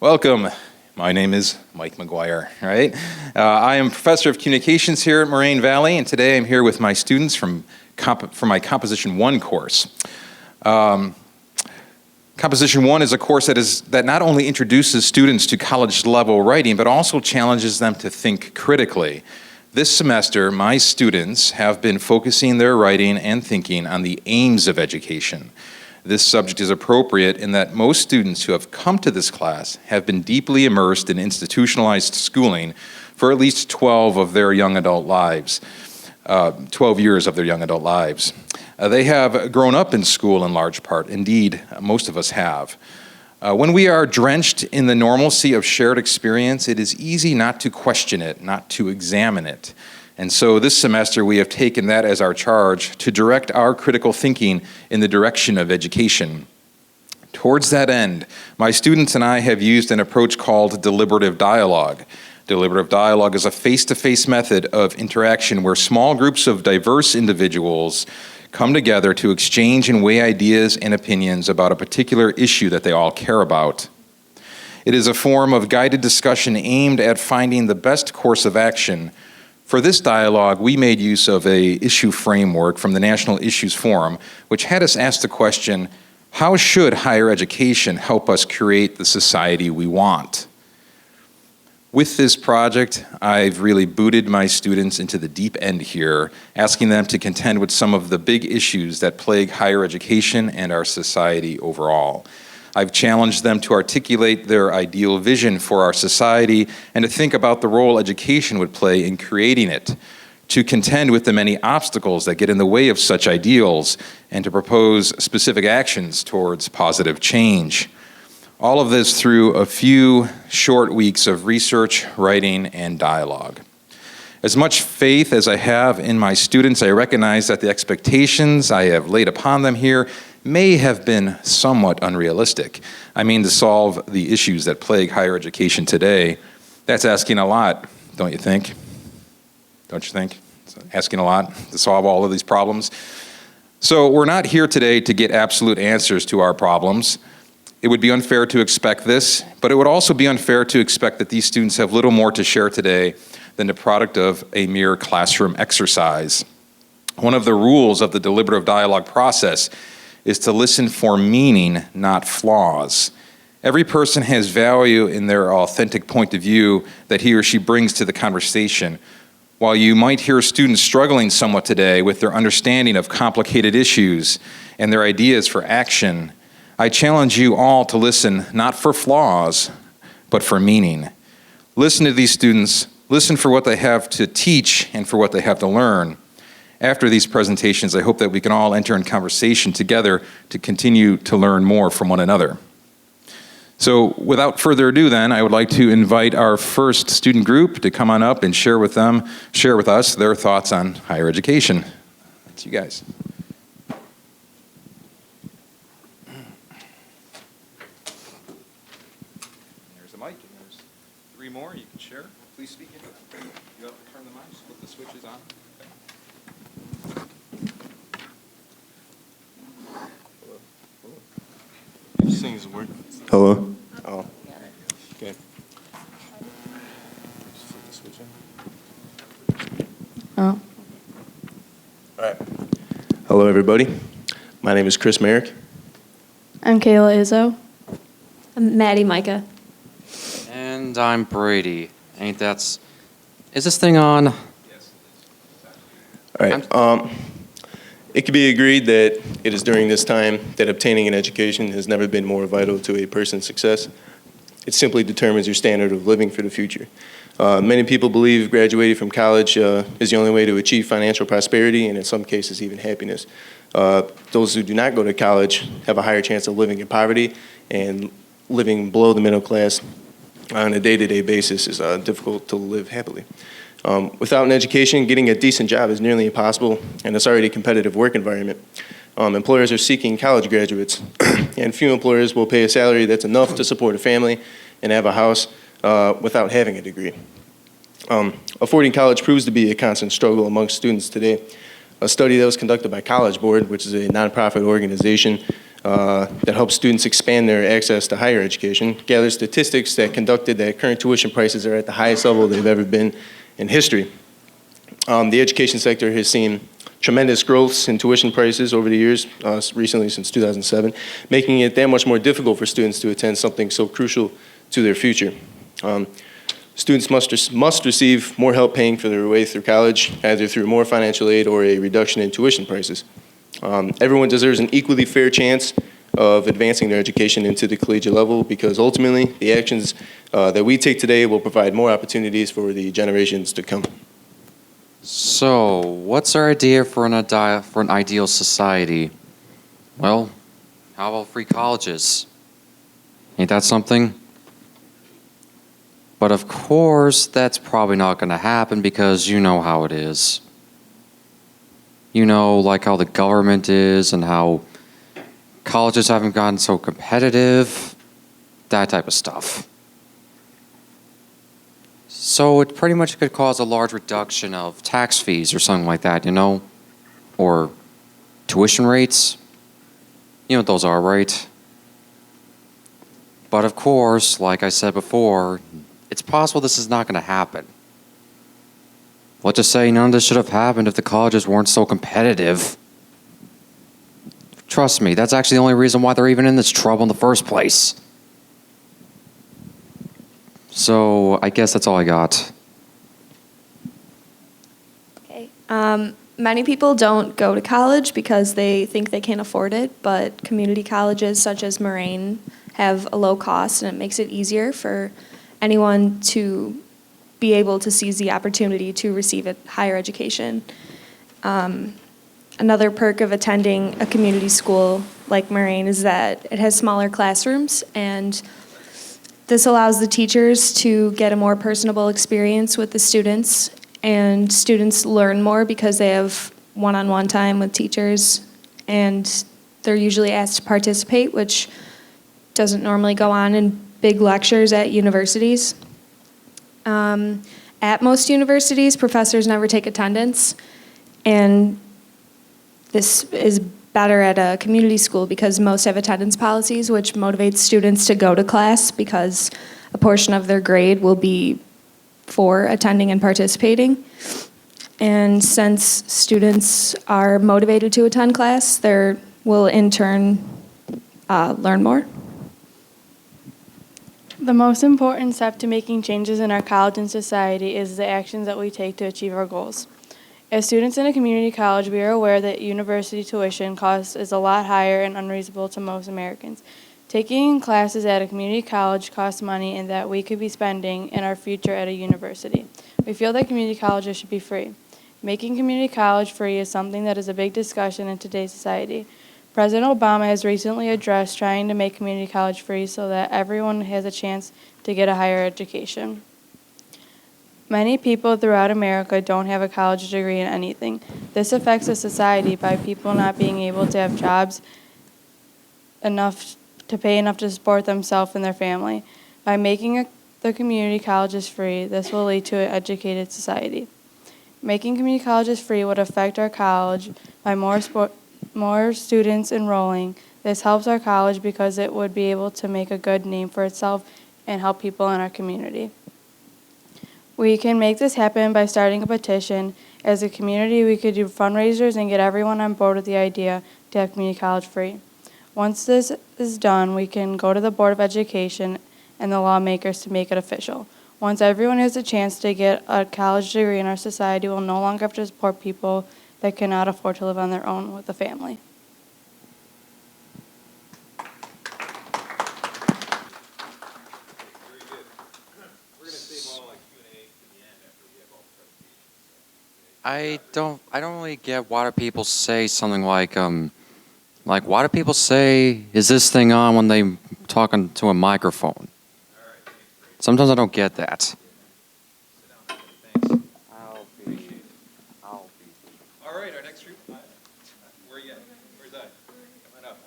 Welcome. My name is Mike McGuire, right? I am professor of communications here at Moraine Valley, and today I'm here with my students from my Composition 1 course. Composition 1 is a course that not only introduces students to college-level writing, but also challenges them to think critically. This semester, my students have been focusing their writing and thinking on the aims of education. This subject is appropriate in that most students who have come to this class have been deeply immersed in institutionalized schooling for at least 12 of their young adult lives, 12 years of their young adult lives. They have grown up in school in large part. Indeed, most of us have. When we are drenched in the normalcy of shared experience, it is easy not to question it, not to examine it. And so this semester we have taken that as our charge to direct our critical thinking in the direction of education. Towards that end, my students and I have used an approach called deliberative dialogue. Deliberative dialogue is a face-to-face method of interaction where small groups of diverse individuals come together to exchange and weigh ideas and opinions about a particular issue that they all care about. It is a form of guided discussion aimed at finding the best course of action. For this dialogue, we made use of an issue framework from the National Issues Forum, which had us ask the question, how should higher education help us create the society we want? With this project, I've really booted my students into the deep end here, asking them to contend with some of the big issues that plague higher education and our society overall. I've challenged them to articulate their ideal vision for our society and to think about the role education would play in creating it, to contend with the many obstacles that get in the way of such ideals, and to propose specific actions towards positive change. All of this through a few short weeks of research, writing, and dialogue. As much faith as I have in my students, I recognize that the expectations I have laid upon them here may have been somewhat unrealistic. I mean, to solve the issues that plague higher education today, that's asking a lot, don't you think? Don't you think? It's asking a lot to solve all of these problems. So we're not here today to get absolute answers to our problems. It would be unfair to expect this, but it would also be unfair to expect that these students have little more to share today than the product of a mere classroom exercise. One of the rules of the deliberative dialogue process is to listen for meaning, not flaws. Every person has value in their authentic point of view that he or she brings to the conversation. While you might hear students struggling somewhat today with their understanding of complicated issues and their ideas for action, I challenge you all to listen not for flaws, but for meaning. Listen to these students, listen for what they have to teach and for what they have to learn. After these presentations, I hope that we can all enter in conversation together to continue to learn more from one another. So without further ado then, I would like to invite our first student group to come on up and share with us their thoughts on higher education. That's you guys. There's a mic, and there's 3 more you can share. Please speak into it. You have to turn the mic, put the switches on. These things work. Hello? Oh. Okay. Just flip the switch on. Oh. All right. Hello, everybody. My name is Chris Merrick. I'm Kayla Izzo. I'm Maddie Micah. And I'm Brady. Is this thing on? Yes. All right. It can be agreed that it is during this time that obtaining an education has never been more vital to a person's success. It simply determines your standard of living for the future. Many people believe graduating from college is the only way to achieve financial prosperity and in some cases even happiness. Those who do not go to college have a higher chance of living in poverty, and living below the middle class on a day-to-day basis is difficult to live happily. Without an education, getting a decent job is nearly impossible, and it's already a competitive work environment. Employers are seeking college graduates, and few employers will pay a salary that's enough to support a family and have a house without having a degree. Affording college proves to be a constant struggle amongst students today. A study that was conducted by College Board, which is a nonprofit organization, that helps students expand their access to higher education, gathered statistics that conducted that current tuition prices are at the highest level they've ever been in history. The education sector has seen tremendous growths in tuition prices over the years, recently since 2007, making it that much more difficult for students to attend something so crucial to their future. Students must receive more help paying for their way through college, either through more financial aid or a reduction in tuition prices. Everyone deserves an equally fair chance of advancing their education into the collegiate level, because ultimately the actions that we take today will provide more opportunities for the generations to come. So, what's our idea for an ideal society? Well, how about free colleges? Ain't that something? But of course, that's probably not going to happen, because you know how it is. You know, like how the government is and how colleges haven't gotten so competitive, that type of stuff. So it pretty much could cause a large reduction of tax fees or something like that, you know? Or tuition rates. You know what those are, right? But of course, like I said before, it's possible this is not going to happen. Let's just say none of this should have happened if the colleges weren't so competitive. Trust me, that's actually the only reason why they're even in this trouble in the first place. So I guess that's all I got. Okay. Many people don't go to college because they think they can't afford it, but community colleges such as Moraine have a low cost, and it makes it easier for anyone to be able to seize the opportunity to receive a higher education. Another perk of attending a community school like Moraine is that it has smaller classrooms, and this allows the teachers to get a more personable experience with the students, and students learn more because they have one-on-one time with teachers, and they're usually asked to participate, which doesn't normally go on in big lectures at universities. At most universities, professors never take attendance, and this is better at a community school because most have attendance policies, which motivates students to go to class because a portion of their grade will be for attending and participating. And since students are motivated to attend class, they will in turn learn more. The most important step to making changes in our college and society is the actions that we take to achieve our goals. As students in a community college, we are aware that university tuition cost is a lot higher and unreasonable to most Americans. Taking classes at a community college costs money, and that we could be spending in our future at a university. We feel that community colleges should be free. Making community college free is something that is a big discussion in today's society. President Obama has recently addressed trying to make community college free so that everyone has a chance to get a higher education. Many people throughout America don't have a college degree in anything. This affects the society by people not being able to have jobs enough to pay enough to support themselves and their family. By making the community colleges free, this will lead to an educated society. Making community colleges free would affect our college by more students enrolling. This helps our college because it would be able to make a good name for itself and help people in our community. We can make this happen by starting a petition. As a community, we could do fundraisers and get everyone on board with the idea to have community college free. Once this is done, we can go to the Board of Education and the lawmakers to make it official. Once everyone has a chance to get a college degree in our society, we'll no longer have to support people that cannot afford to live on their own with a family. I don't really get why do people say something like why do people say, is this thing on when they talking to a microphone? Sometimes I don't get that. All right, our next group. Where are you at? Where's that? Come on up.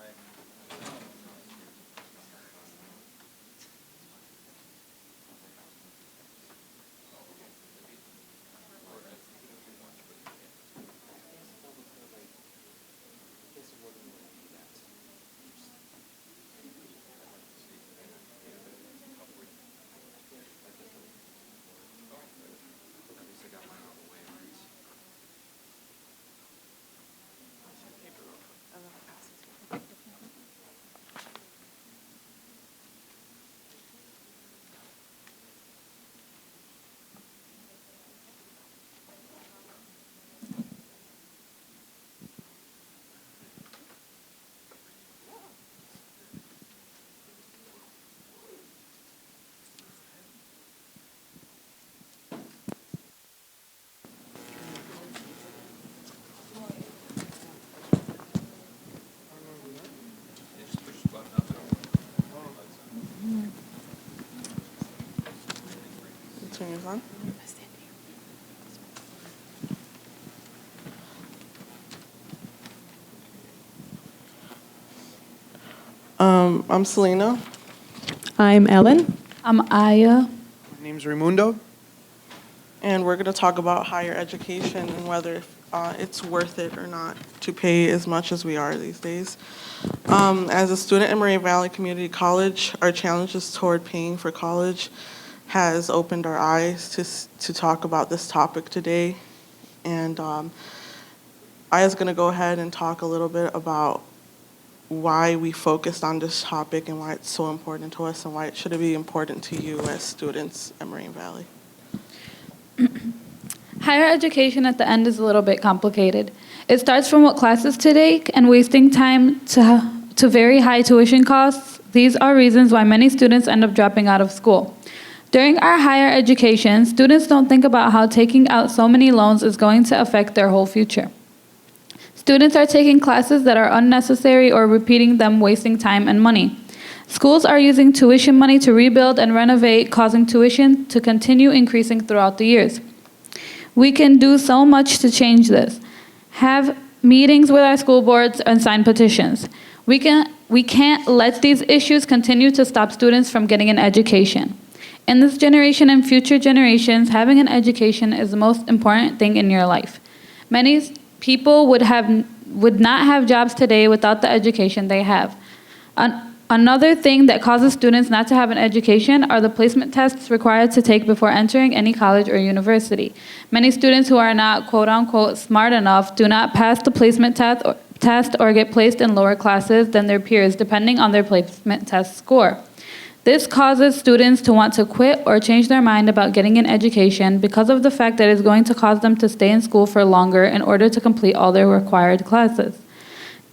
turn yours on. I'm Selena. I'm Ellen. I'm Aya. My name's Raimundo. And we're going to talk about higher education and whether it's worth it or not to pay as much as we are these days. As a student at Moraine Valley Community College, our challenges toward paying for college has opened our eyes to talk about this topic today. And Aya's going to go ahead and talk a little bit about why we focused on this topic and why it's so important to us and why it should be important to you as students at Moraine Valley. Higher education at the end is a little bit complicated. It starts from what classes to take and wasting time to very high tuition costs. These are reasons why many students end up dropping out of school. During our higher education, students don't think about how taking out so many loans is going to affect their whole future. Students are taking classes that are unnecessary or repeating them, wasting time and money. Schools are using tuition money to rebuild and renovate, causing tuition to continue increasing throughout the years. We can do so much to change this. Have meetings with our school boards and sign petitions. We can't let these issues continue to stop students from getting an education. In this generation and future generations, having an education is the most important thing in your life. Many people would not have jobs today without the education they have. Another thing that causes students not to have an education are the placement tests required to take before entering any college or university. Many students who are not quote-unquote smart enough do not pass the placement test or get placed in lower classes than their peers, depending on their placement test score. This causes students to want to quit or change their mind about getting an education because of the fact that it's going to cause them to stay in school for longer in order to complete all their required classes.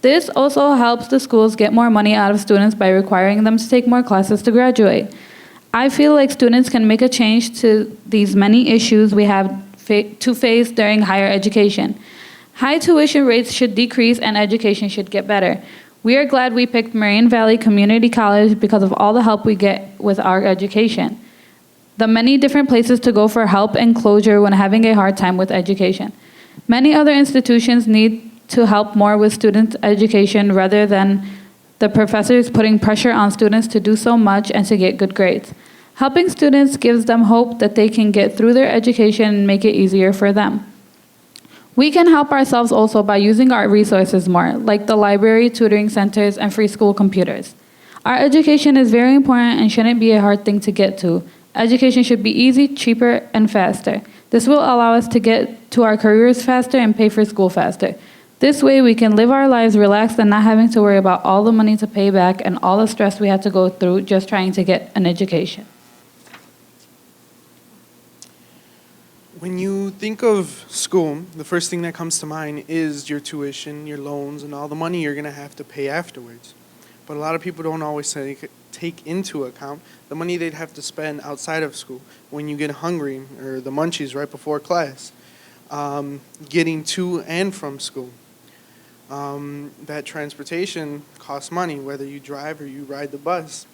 This also helps the schools get more money out of students by requiring them to take more classes to graduate. I feel like students can make a change to these many issues we have to face during higher education. High tuition rates should decrease and education should get better. We are glad we picked Moraine Valley Community College because of all the help we get with our education. The many different places to go for help and closure when having a hard time with education. Many other institutions need to help more with students' education rather than the professors putting pressure on students to do so much and to get good grades. Helping students gives them hope that they can get through their education and make it easier for them. We can help ourselves also by using our resources more, like the library, tutoring centers, and free school computers. Our education is very important and shouldn't be a hard thing to get to. Education should be easy, cheaper, and faster. This will allow us to get to our careers faster and pay for school faster. This way we can live our lives relaxed and not having to worry about all the money to pay back and all the stress we had to go through just trying to get an education. When you think of school, the first thing that comes to mind is your tuition, your loans, and all the money you're going to have to pay afterwards. But a lot of people don't always take into account the money they'd have to spend outside of school when you get hungry or the munchies right before class, getting to and from school. That transportation costs money, whether you drive or you ride the bus.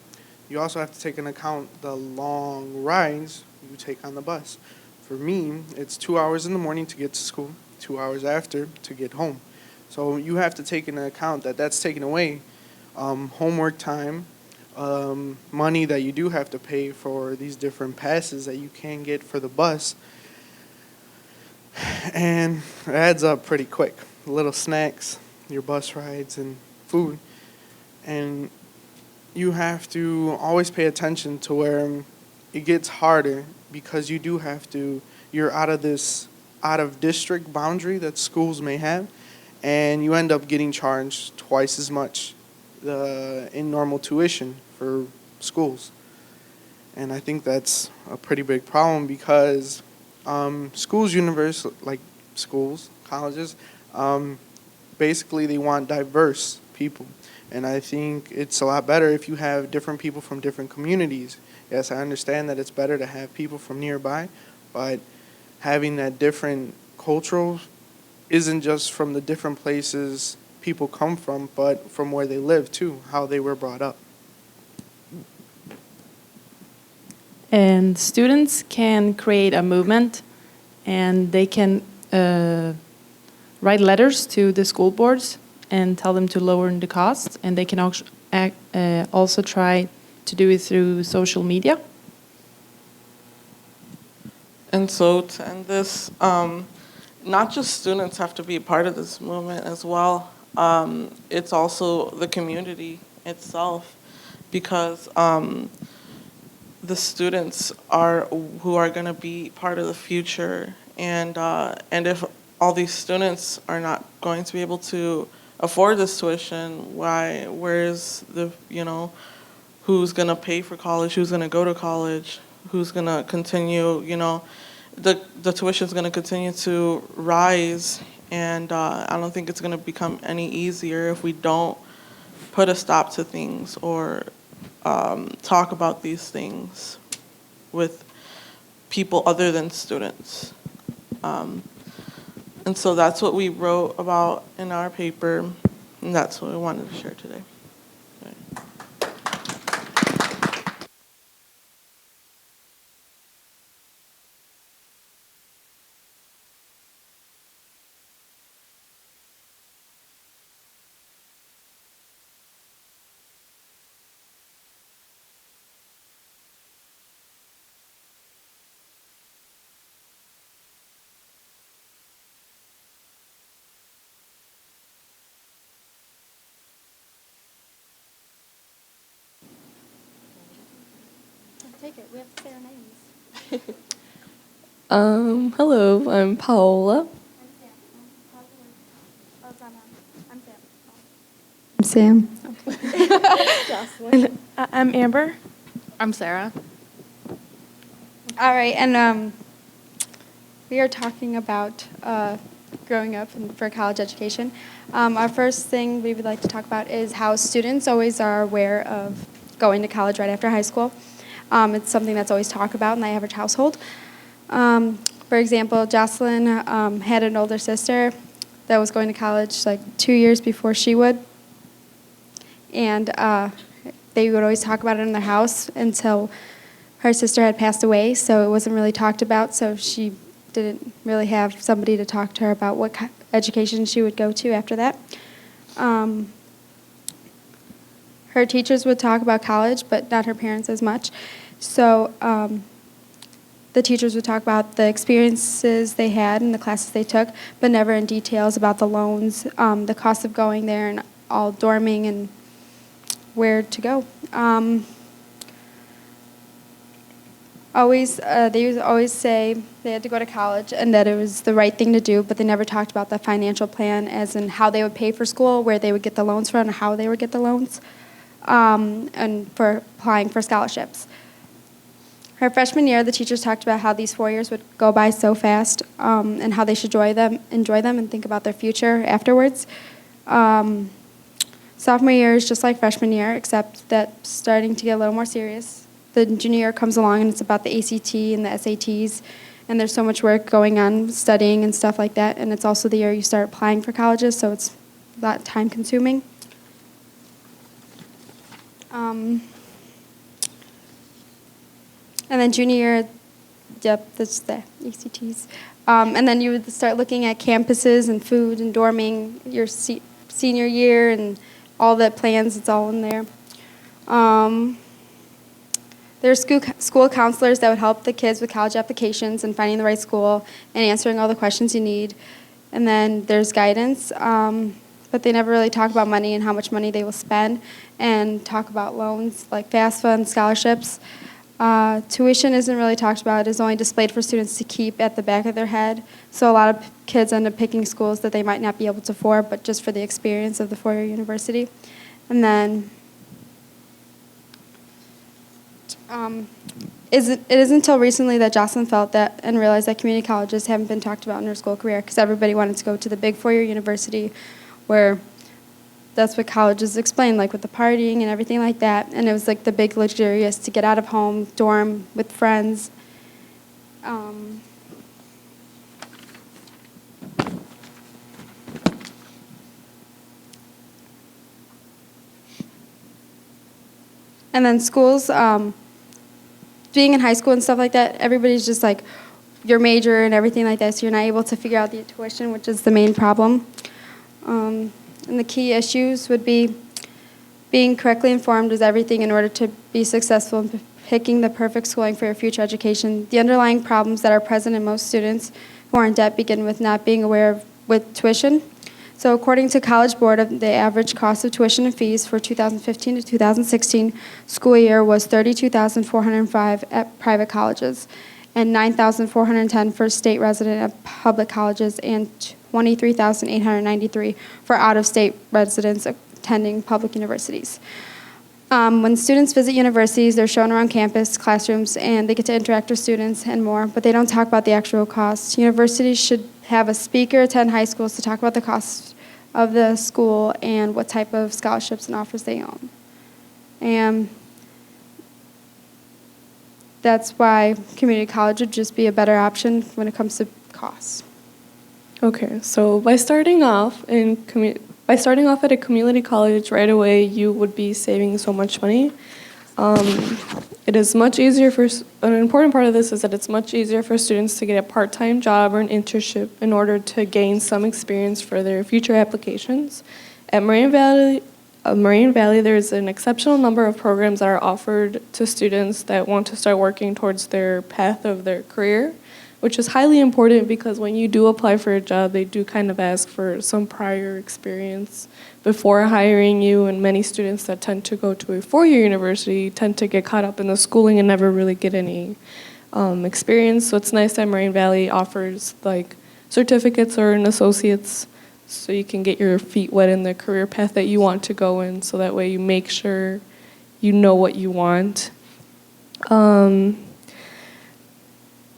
You also have to take into account the long rides you take on the bus. For me, it's 2 hours in the morning to get to school, 2 hours after to get home. So you have to take into account that that's taken away homework time, money that you do have to pay for these different passes that you can get for the bus. And it adds up pretty quick. Little snacks, your bus rides, and food. And you have to always pay attention to where it gets harder because you do have to, you're out of this out-of-district boundary that schools may have, and you end up getting charged twice as much in normal tuition for schools. And I think that's a pretty big problem because schools, colleges, basically they want diverse people. And I think it's a lot better if you have different people from different communities. Yes, I understand that it's better to have people from nearby, but having that different cultural isn't just from the different places people come from, but from where they live too, how they were brought up. And students can create a movement, and they can write letters to the school boards and tell them to lower the costs. And they can also try to do it through social media. And so to end this, not just students have to be a part of this movement as well. It's also the community itself, because the students are who are going to be part of the future, and if all these students are not going to be able to afford this tuition, where's the, who's going to pay for college, who's going to go to college, who's going to continue, the tuition is going to continue to rise, and I don't think it's going to become any easier if we don't put a stop to things or talk about these things with people other than students. And so that's what we wrote about in our paper, and that's what we wanted to share today. Take it. We have to say our names. Hello, I'm Paola. I'm Sam. I'm Amber. I'm Sarah. All right, and we are talking about growing up and for college education. Our first thing we would like to talk about is how students always are aware of going to college right after high school. It's something that's always talked about in the average household. For example, Jocelyn had an older sister that was going to college like 2 years before she would. And they would always talk about it in their house until her sister had passed away, so it wasn't really talked about, so she didn't really have somebody to talk to her about what education she would go to after that. Her teachers would talk about college, but not her parents as much. So the teachers would talk about the experiences they had and the classes they took, but never in details about the loans, the cost of going there, and all dorming and where to go. They used to always say they had to go to college and that it was the right thing to do, but they never talked about the financial plan, as in how they would pay for school, where they would get the loans from, and how they would get the loans, and for applying for scholarships. Her freshman year, the teachers talked about how these 4 years would go by so fast, and how they should enjoy them and think about their future afterwards. Sophomore year is just like freshman year, except that starting to get a little more serious. The junior year comes along and it's about the ACT and the SATs, and there's so much work going on, studying and stuff like that, and it's also the year you start applying for colleges, so it's a lot time consuming. And then junior year, yep, that's the ACTs. And then you would start looking at campuses and food and dorming your senior year and all the plans, it's all in there. There's school counselors that would help the kids with college applications and finding the right school and answering all the questions you need. And then there's guidance, but they never really talk about money and how much money they will spend, and talk about loans like FAFSA and scholarships. Tuition isn't really talked about. It is only displayed for students to keep at the back of their head. So a lot of kids end up picking schools that they might not be able to afford, but just for the experience of the four-year university. And then it isn't until recently that Jocelyn felt that and realized that community colleges haven't been talked about in her school career, because everybody wanted to go to the big four-year university where that's what college is explained, like with the partying and everything like that. And it was like the big luxurious to get out of home, dorm with friends. And then schools being in high school and stuff like that, everybody's just like your major and everything like that, so you're not able to figure out the tuition, which is the main problem. And the key issues would be being correctly informed is everything in order to be successful in picking the perfect schooling for your future education. The underlying problems that are present in most students who are in debt begin with not being aware of with tuition. So according to College Board, the average cost of tuition and fees for 2015 to 2016 school year was $32,405 at private colleges and $9,410 for state resident at public colleges and $23,893 for out-of-state residents attending public universities. When students visit universities, they're shown around campus, classrooms, and they get to interact with students and more, but they don't talk about the actual costs. Universities should have a speaker attend high schools to talk about the costs of the school and what type of scholarships and offers they own. And that's why community college would just be a better option when it comes to costs. Okay, so by starting off at a community college right away, you would be saving so much money. It is much easier an important part of this is that it's much easier for students to get a part-time job or an internship in order to gain some experience for their future applications. At Moraine Valley, there's an exceptional number of programs that are offered to students that want to start working towards their path of their career, which is highly important because when you do apply for a job, they do kind of ask for some prior experience before hiring you, and many students that tend to go to a four-year university tend to get caught up in the schooling and never really get any experience. So it's nice that Moraine Valley offers like certificates or an associate's so you can get your feet wet in the career path that you want to go in, so that way you make sure you know what you want.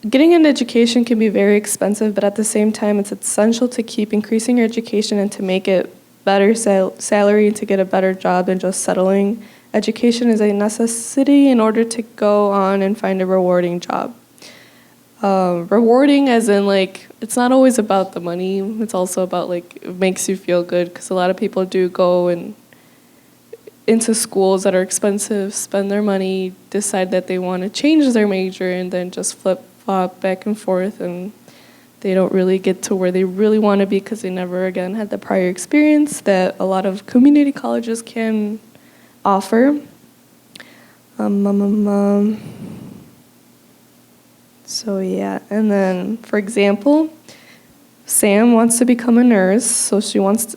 Getting an education can be very expensive, but at the same time, it's essential to keep increasing your education and to make it better salary and to get a better job than just settling. Education is a necessity in order to go on and find a rewarding job. Rewarding as in like, it's not always about the money, it's also about like, it makes you feel good, because a lot of people do go into schools that are expensive, spend their money, decide that they want to change their major, and then just flip-flop back and forth, and they don't really get to where they really want to be because they never again had the prior experience that a lot of community colleges can offer. So yeah, and then for example, Sam wants to become a nurse, so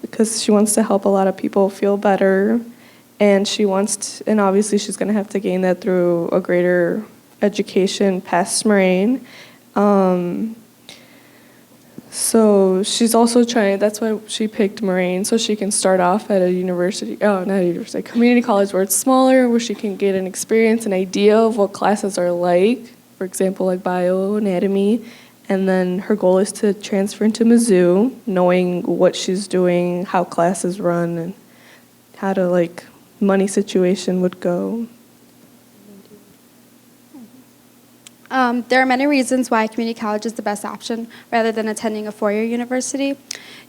because she wants to help a lot of people feel better, and and obviously she's going to have to gain that through a greater education past Moraine. So she's also that's why she picked Moraine, so she can start off at a community college where it's smaller, where she can get an experience, an idea of what classes are like, for example, like bio, anatomy, and then her goal is to transfer into Mizzou, knowing what she's doing, how classes run, and how to money situation would go. There are many reasons why community college is the best option rather than attending a four-year university.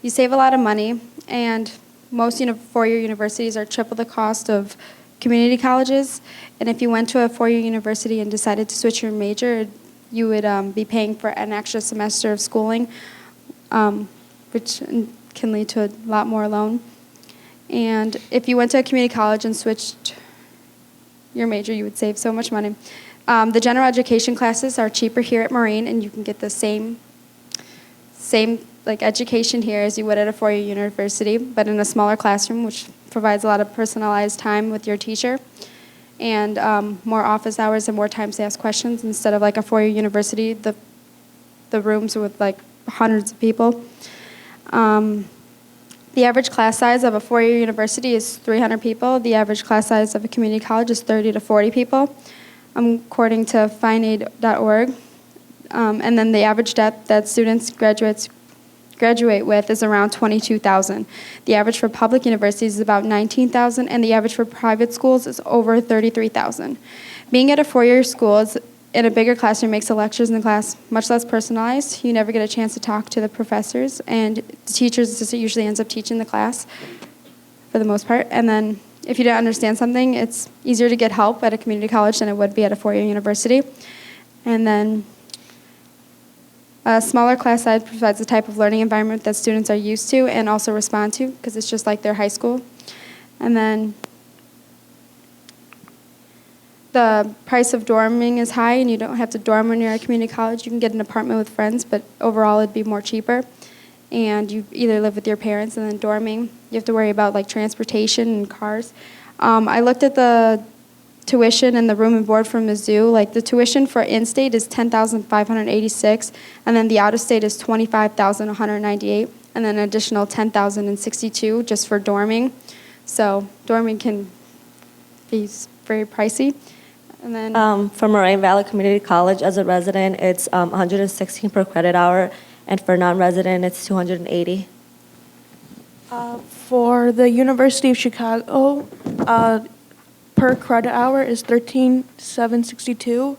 You save a lot of money, and most four-year universities are triple the cost of community colleges. And if you went to a four-year university and decided to switch your major, you would be paying for an extra semester of schooling, which can lead to a lot more loan. And if you went to a community college and switched your major, you would save so much money. The general education classes are cheaper here at Moraine, and you can get the same education here as you would at a four-year university, but in a smaller classroom, which provides a lot of personalized time with your teacher, and more office hours and more time to ask questions instead of like a four-year university. The rooms are with hundreds of people. The average class size of a four-year university is 300 people. The average class size of a community college is 30 to 40 people. According to finaid.org. And then the average debt that students graduate with is around $22,000. The average for public universities is about $19,000, and the average for private schools is over $33,000. Being at a four-year school in a bigger classroom makes the lectures in the class much less personalized. You never get a chance to talk to the professors, and the teachers just usually ends up teaching the class for the most part. And then if you don't understand something, it's easier to get help at a community college than it would be at a four-year university. And then a smaller class size provides the type of learning environment that students are used to and also respond to, because it's just like their high school. And then the price of dorming is high, and you don't have to dorm when you're at community college. You can get an apartment with friends, but overall it'd be more cheaper. And you either live with your parents and then dorming. You have to worry about like transportation and cars. I looked at the tuition and the room and board from Mizzou. Like the tuition for in-state is $10,586, and then the out-of-state is $25,198, and then an additional $10,062 just for dorming. So dorming can be very pricey. And then For Moraine Valley Community College, as a resident, it's 116 per credit hour, and for non-resident, it's 280. For the University of Chicago, per credit hour is $13,762,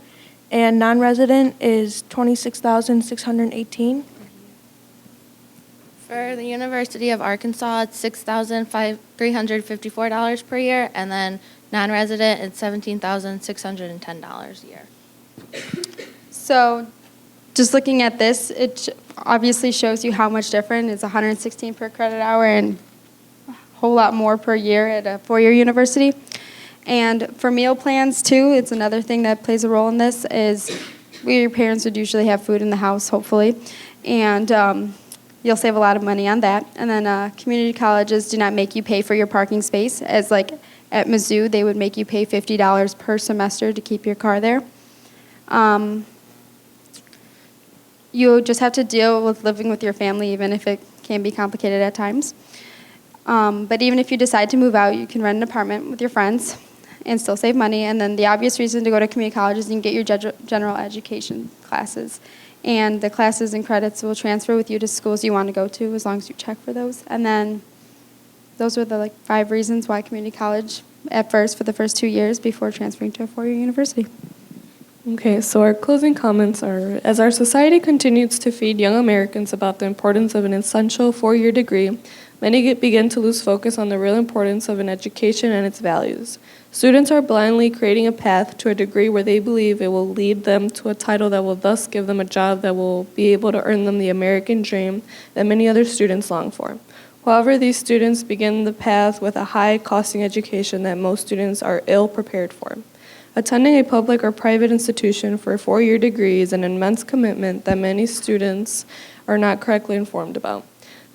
and non-resident is $26,618. For the University of Arkansas, it's $6,354 per year, and then non-resident, it's $17,610 a year. so just looking at this, it obviously shows you how much different. It's 116 per credit hour and a whole lot more per year at a four-year university. And for meal plans, too, it's another thing that plays a role in this, is your parents would usually have food in the house, hopefully, and you'll save a lot of money on that. And then community colleges do not make you pay for your parking space, as like at Mizzou, they would make you pay $50 per semester to keep your car there. You just have to deal with living with your family, even if it can be complicated at times. But even if you decide to move out, you can rent an apartment with your friends and still save money. And then the obvious reason to go to community college is you can get your general education classes. And the classes and credits will transfer with you to schools you want to go to, as long as you check for those. And then those are the 5 reasons why community college at first for the first 2 years before transferring to a four-year university. Okay, so our closing comments are, as our society continues to feed young Americans about the importance of an essential four-year degree, many begin to lose focus on the real importance of an education and its values. Students are blindly creating a path to a degree where they believe it will lead them to a title that will thus give them a job that will be able to earn them the American dream that many other students long for. However, these students begin the path with a high-costing education that most students are ill prepared for. Attending a public or private institution for a four-year degree is an immense commitment that many students are not correctly informed about.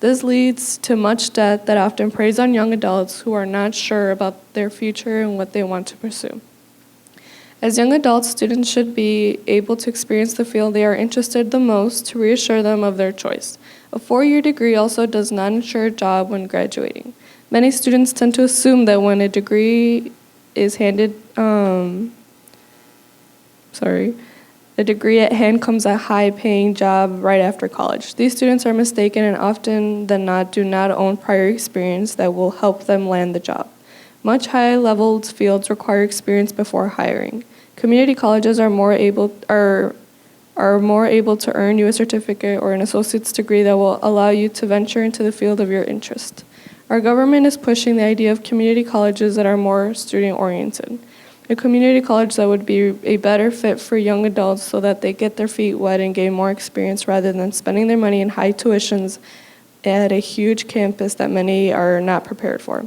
This leads to much debt that often preys on young adults who are not sure about their future and what they want to pursue. As young adults, students should be able to experience the field they are interested the most to reassure them of their choice. A four-year degree also does not ensure a job when graduating. Many students tend to assume that when a degree is handed, a degree at hand comes a high-paying job right after college. These students are mistaken and often than not do not own prior experience that will help them land the job. Much high-level fields require experience before hiring. Community colleges are more able to earn you a certificate or an associate's degree that will allow you to venture into the field of your interest. Our government is pushing the idea of community colleges that are more student-oriented. A community college that would be a better fit for young adults so that they get their feet wet and gain more experience rather than spending their money in high tuitions at a huge campus that many are not prepared for.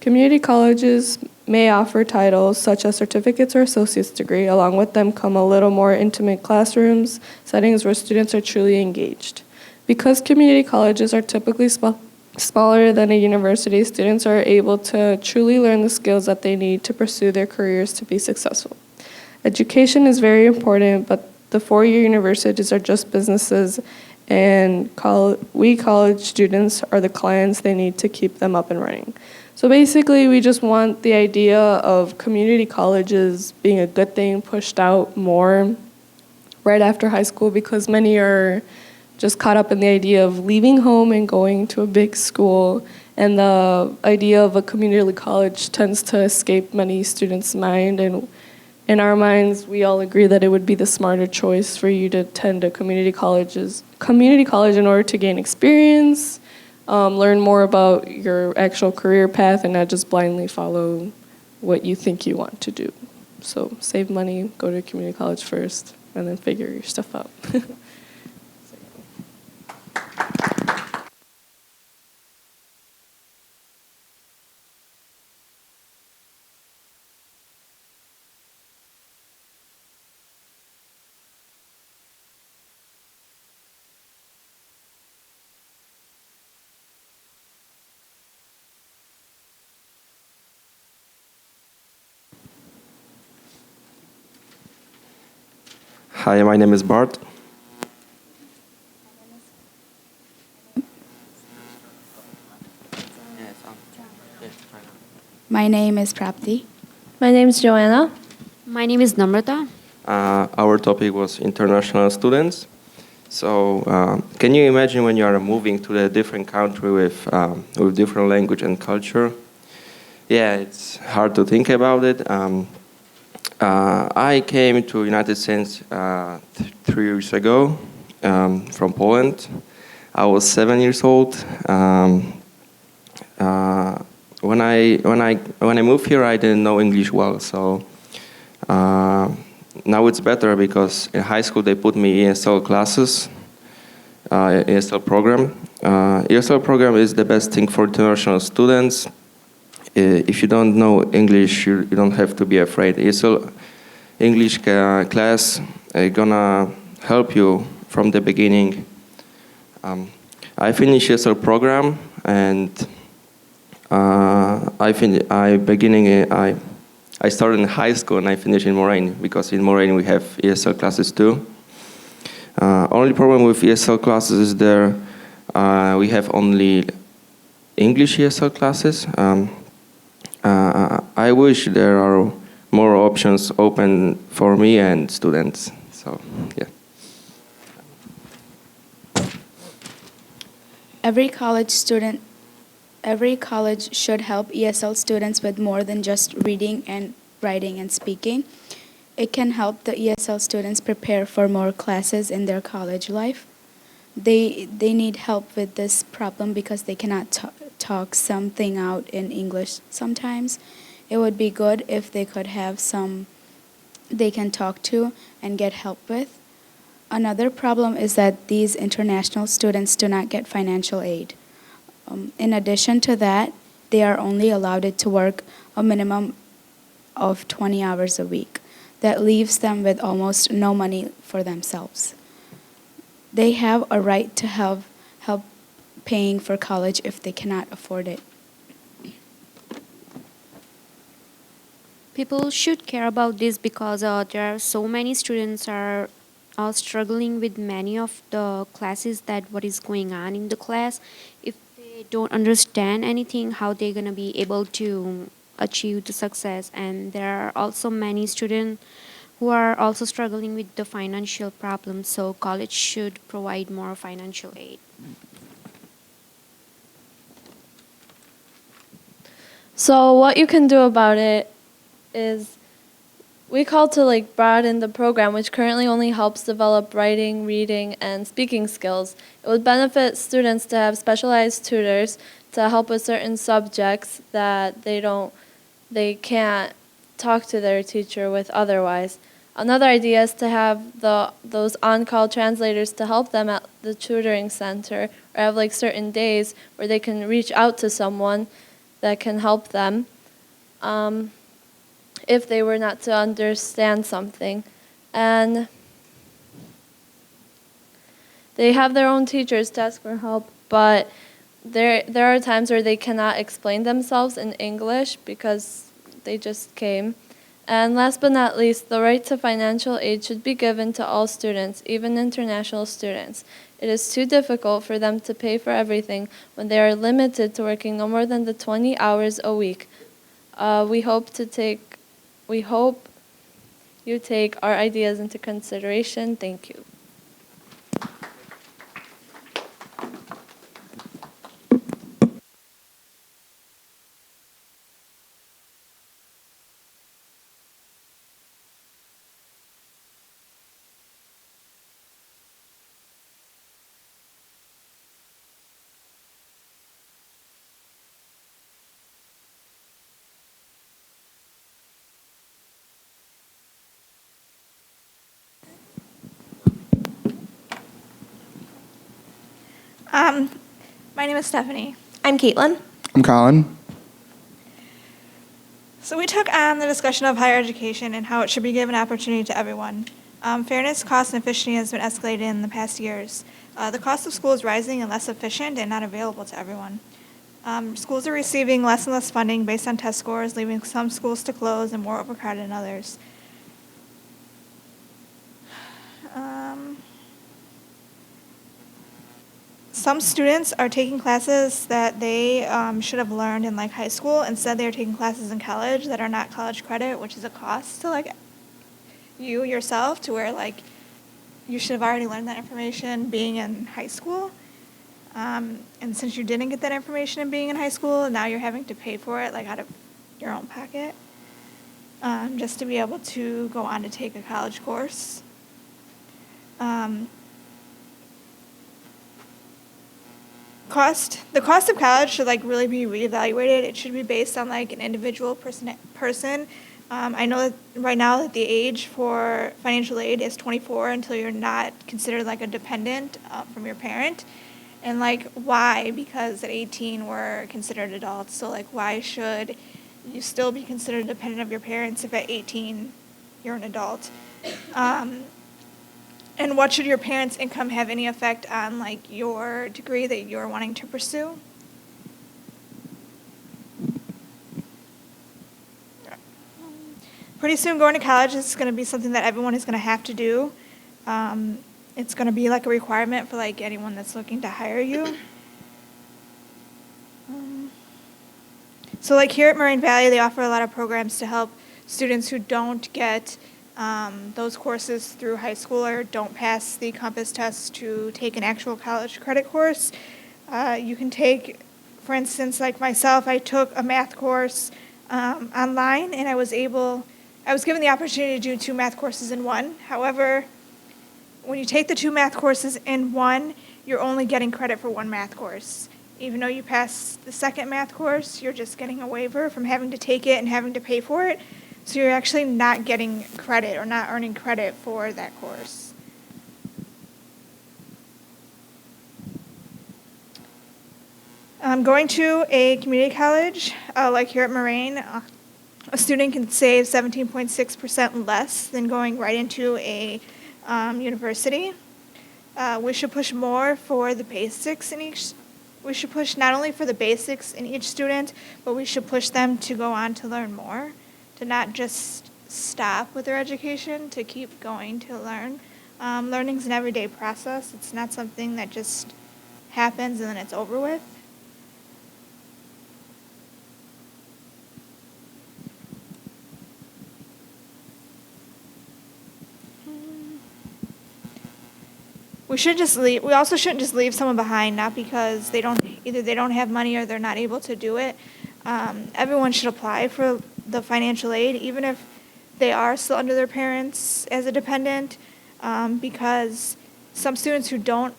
Community colleges may offer titles such as certificates or associate's degree. Along with them come a little more intimate classrooms, settings where students are truly engaged. Because community colleges are typically smaller than a university, students are able to truly learn the skills that they need to pursue their careers to be successful. Education is very important, but the four-year universities are just businesses, and we college students are the clients they need to keep them up and running. So basically, we just want the idea of community colleges being a good thing pushed out more right after high school, because many are just caught up in the idea of leaving home and going to a big school, and the idea of a community college tends to escape many students' mind, and in our minds, we all agree that it would be the smarter choice for you to attend a community college in order to gain experience, learn more about your actual career path and not just blindly follow what you think you want to do. So save money, go to community college first, and then figure your stuff out. Hi, my name is Bart. My name is Prapti. My name is Joanna. My name is Namrata. Our topic was international students. So, can you imagine when you are moving to a different country with different language and culture? Yeah, it's hard to think about it. I came to United States 3 years ago from Poland. I was 7 years old. When I moved here, I didn't know English well, so now it's better because in high school they put me ESL classes, ESL program. ESL program is the best thing for international students. If you don't know English, you don't have to be afraid. ESL English class gonna help you from the beginning. I finished ESL program and I started in high school and I finished in Moraine because in Moraine we have ESL classes too. Only problem with ESL classes is we have only English ESL classes. I wish there are more options open for me and students. So yeah. Every college should help ESL students with more than just reading and writing and speaking. It can help the ESL students prepare for more classes in their college life. They need help with this problem because they cannot talk something out in English sometimes. It would be good if they could have some they can talk to and get help with. Another problem is that these international students do not get financial aid. In addition to that, they are only allowed to work a minimum of 20 hours a week. That leaves them with almost no money for themselves. They have a right to have help paying for college if they cannot afford it. People should care about this because there are so many students are struggling with many of the classes that what is going on in the class. If they don't understand anything, how they're going to be able to achieve the success. And there are also many students who are also struggling with the financial problems, so college should provide more financial aid. So what you can do about it is we call to broaden the program, which currently only helps develop writing, reading, and speaking skills. It would benefit students to have specialized tutors to help with certain subjects that they can't talk to their teacher with otherwise. Another idea is to have those on-call translators to help them at the tutoring center, or have certain days where they can reach out to someone that can help them if they were not to understand something. And they have their own teachers to ask for help, but there are times where they cannot explain themselves in English because they just came. And last but not least, the right to financial aid should be given to all students, even international students. It is too difficult for them to pay for everything when they are limited to working no more than the 20 hours a week. We hope you take our ideas into consideration. Thank you. My name is Stephanie. I'm Caitlin. I'm Colin. So we took on the discussion of higher education and how it should be given opportunity to everyone. Fairness, cost, and efficiency has been escalated in the past years. The cost of school is rising and less efficient and not available to everyone. Schools are receiving less and less funding based on test scores, leaving some schools to close and more overcrowded than others. Some students are taking classes that they should have learned in like high school. Instead, they're taking classes in college that are not college credit, which is a cost to like you yourself, to where like you should have already learned that information being in high school. And since you didn't get that information in being in high school, now you're having to pay for it like out of your own pocket, just to be able to go on to take a college course. The cost of college should like really be reevaluated. It should be based on like an individual person. I know that right now that the age for financial aid is 24 until you're not considered like a dependent from your parent. And like why? Because at 18 we're considered adults. So like why should you still be considered dependent of your parents if at 18 you're an adult? And what should your parents' income have any effect on like your degree that you're wanting to pursue? Pretty soon going to college is going to be something that everyone is going to have to do. It's going to be like a requirement for like anyone that's looking to hire you. So like here at Moraine Valley, they offer a lot of programs to help students who don't get those courses through high school or don't pass the Compass test to take an actual college credit course. You can take, for instance, like myself, I took a math course online, and I was given the opportunity to do 2 math courses in one. However, when you take the 2 math courses in one, you're only getting credit for 1 math course. Even though you pass the second math course, you're just getting a waiver from having to take it and having to pay for it. So you're actually not getting credit or not earning credit for that course. Going to a community college, like here at Moraine, a student can save 17.6% less than going right into a university. We should push more for the basics in each. We should push not only for the basics in each student, but we should push them to go on to learn more, to not just stop with their education, to keep going to learn. Learning is an everyday process. It's not something that just happens and then it's over with. We also shouldn't just leave someone behind, not because either they don't have money or they're not able to do it. Everyone should apply for the financial aid, even if they are still under their parents as a dependent, because some students who don't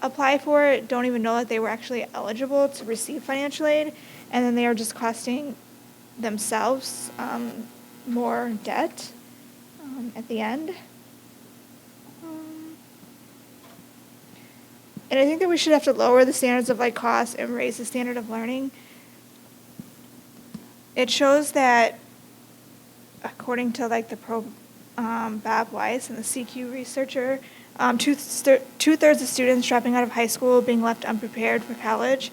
apply for it don't even know that they were actually eligible to receive financial aid, and then they are just costing themselves more debt at the end. And I think that we should have to lower the standards of like cost and raise the standard of learning. It shows that, according to like the Bob Weiss and the CQ researcher, two-thirds of students dropping out of high school being left unprepared for college,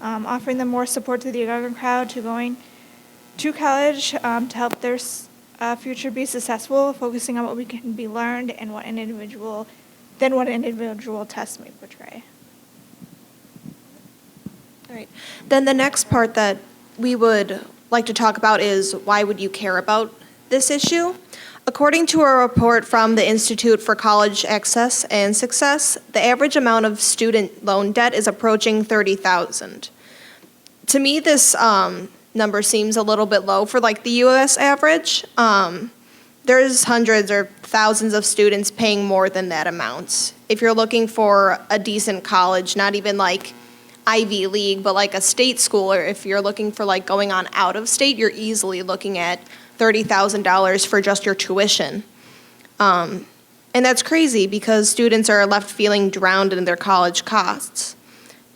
offering them more support to the younger crowd to going to college to help their future be successful, focusing on what we can be learned and what an individual test may portray. All right. Then the next part that we would like to talk about is why would you care about this issue? According to a report from the Institute for College Access and Success, the average amount of student loan debt is approaching $30,000. To me, this number seems a little bit low for like the U.S. average. There's hundreds or thousands of students paying more than that amount. If you're looking for a decent college, not even like Ivy League, but like a state school, or if you're looking for like going on out of state, you're easily looking at $30,000 for just your tuition. And that's crazy because students are left feeling drowned in their college costs.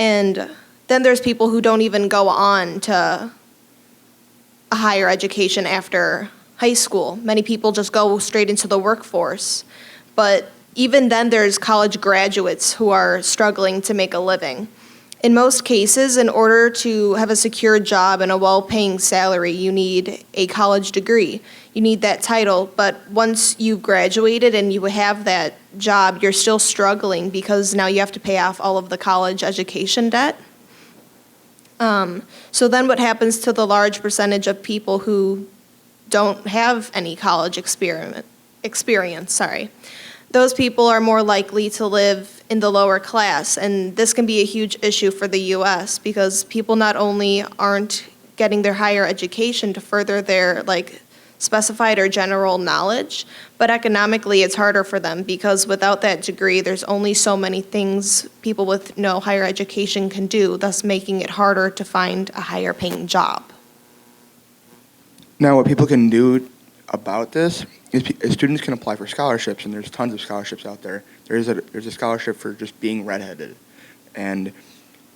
And then there's people who don't even go on to a higher education after high school. Many people just go straight into the workforce. But even then, there's college graduates who are struggling to make a living. In most cases, in order to have a secure job and a well-paying salary, you need a college degree. You need that title, but once you've graduated and you have that job, you're still struggling because now you have to pay off all of the college education debt. So then what happens to the large percentage of people who don't have any college experience? Those people are more likely to live in the lower class, and this can be a huge issue for the U.S. because people not only aren't getting their higher education to further their specified or general knowledge, but economically it's harder for them because without that degree, there's only so many things people with no higher education can do, thus making it harder to find a higher paying job. Now, what people can do about this is students can apply for scholarships, and there's tons of scholarships out there. There's a scholarship for just being redheaded, and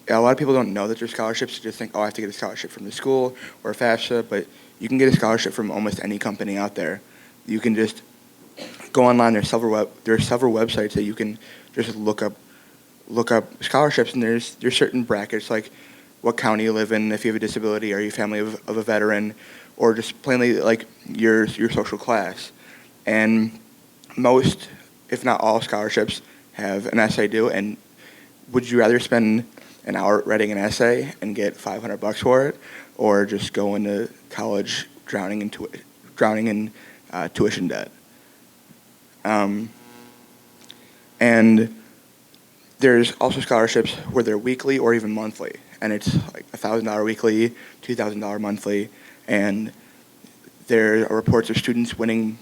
a lot of people don't know that there's scholarships. They just think, oh, I have to get a scholarship from the school or FAFSA, but you can get a scholarship from almost any company out there. You can just go online. There are several websites that you can just look up scholarships, and there's certain brackets like what county you live in, if you have a disability, are you a family of a veteran, or just plainly like your social class. And most, if not all, scholarships have an essay due. And would you rather spend an hour writing an essay and get $500 for it, or just go into college drowning in tuition debt? And there's also scholarships where they're weekly or even monthly, and it's like $1,000 weekly, $2,000 monthly, and there are reports of students winning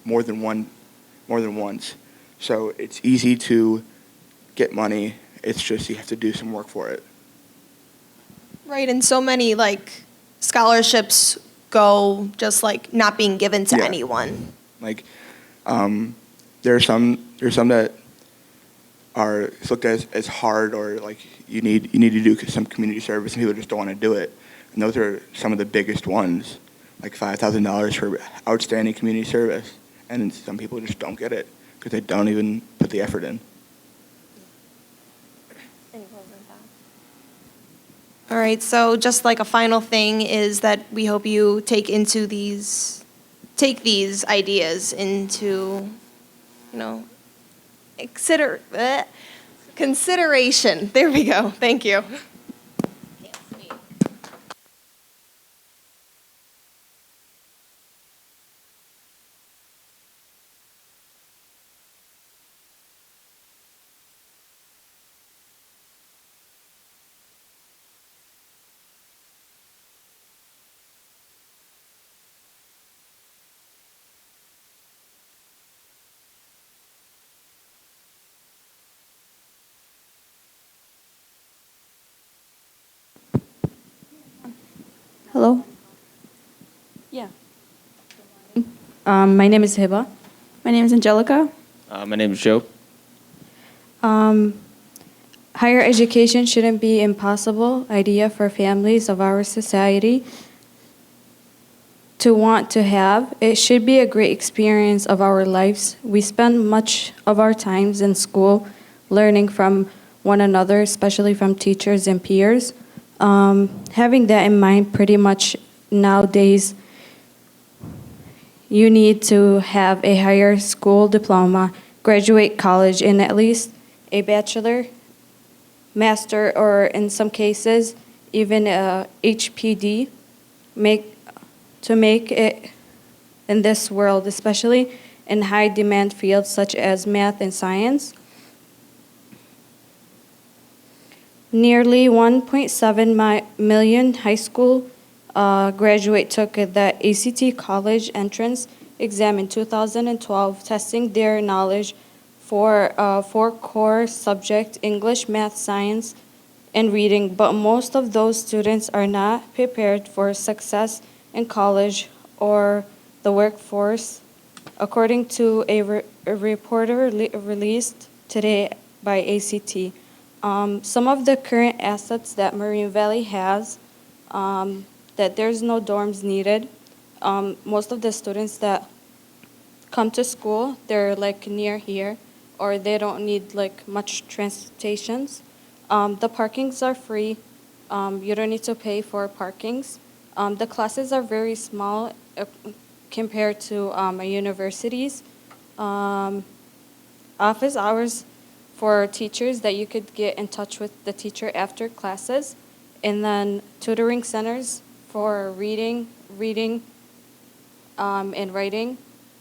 more than once. So it's easy to get money. It's just you have to do some work for it. Right, and so many scholarships go just not being given to anyone. There are some that are looked at as hard, or you need to do some community service, and people just don't want to do it. And those are some of the biggest ones, like $5,000 for outstanding community service. And some people just don't get it because they don't even put the effort in. All right, so just a final thing is that we hope you take these ideas into, consideration. There we go. Thank you. Hello? Yeah. My name is Hiba. My name is Angelica. My name is Joe. Higher education shouldn't be an impossible idea for families of our society to want to have. It should be a great experience of our lives. We spend much of our times in school learning from one another, especially from teachers and peers. Having that in mind, pretty much nowadays, you need to have a higher school diploma, graduate college in at least a bachelor, master, or in some cases, even a HPD, to make it in this world, especially in high demand fields such as math and science. Nearly 1.7 million high school graduates took the ACT college entrance exam in 2012, testing their knowledge for 4 core subjects: English, math, science, and reading. But most of those students are not prepared for success in college or the workforce, according to a report released today by ACT. Some of the current assets that Marine Valley has, that there's no dorms needed. Most of the students that come to school, they're like near here, or they don't need like much transportations. The parkings are free. You don't need to pay for parkings. The classes are very small compared to universities. Office hours for teachers that you could get in touch with the teacher after classes, and then tutoring centers for reading, and writing,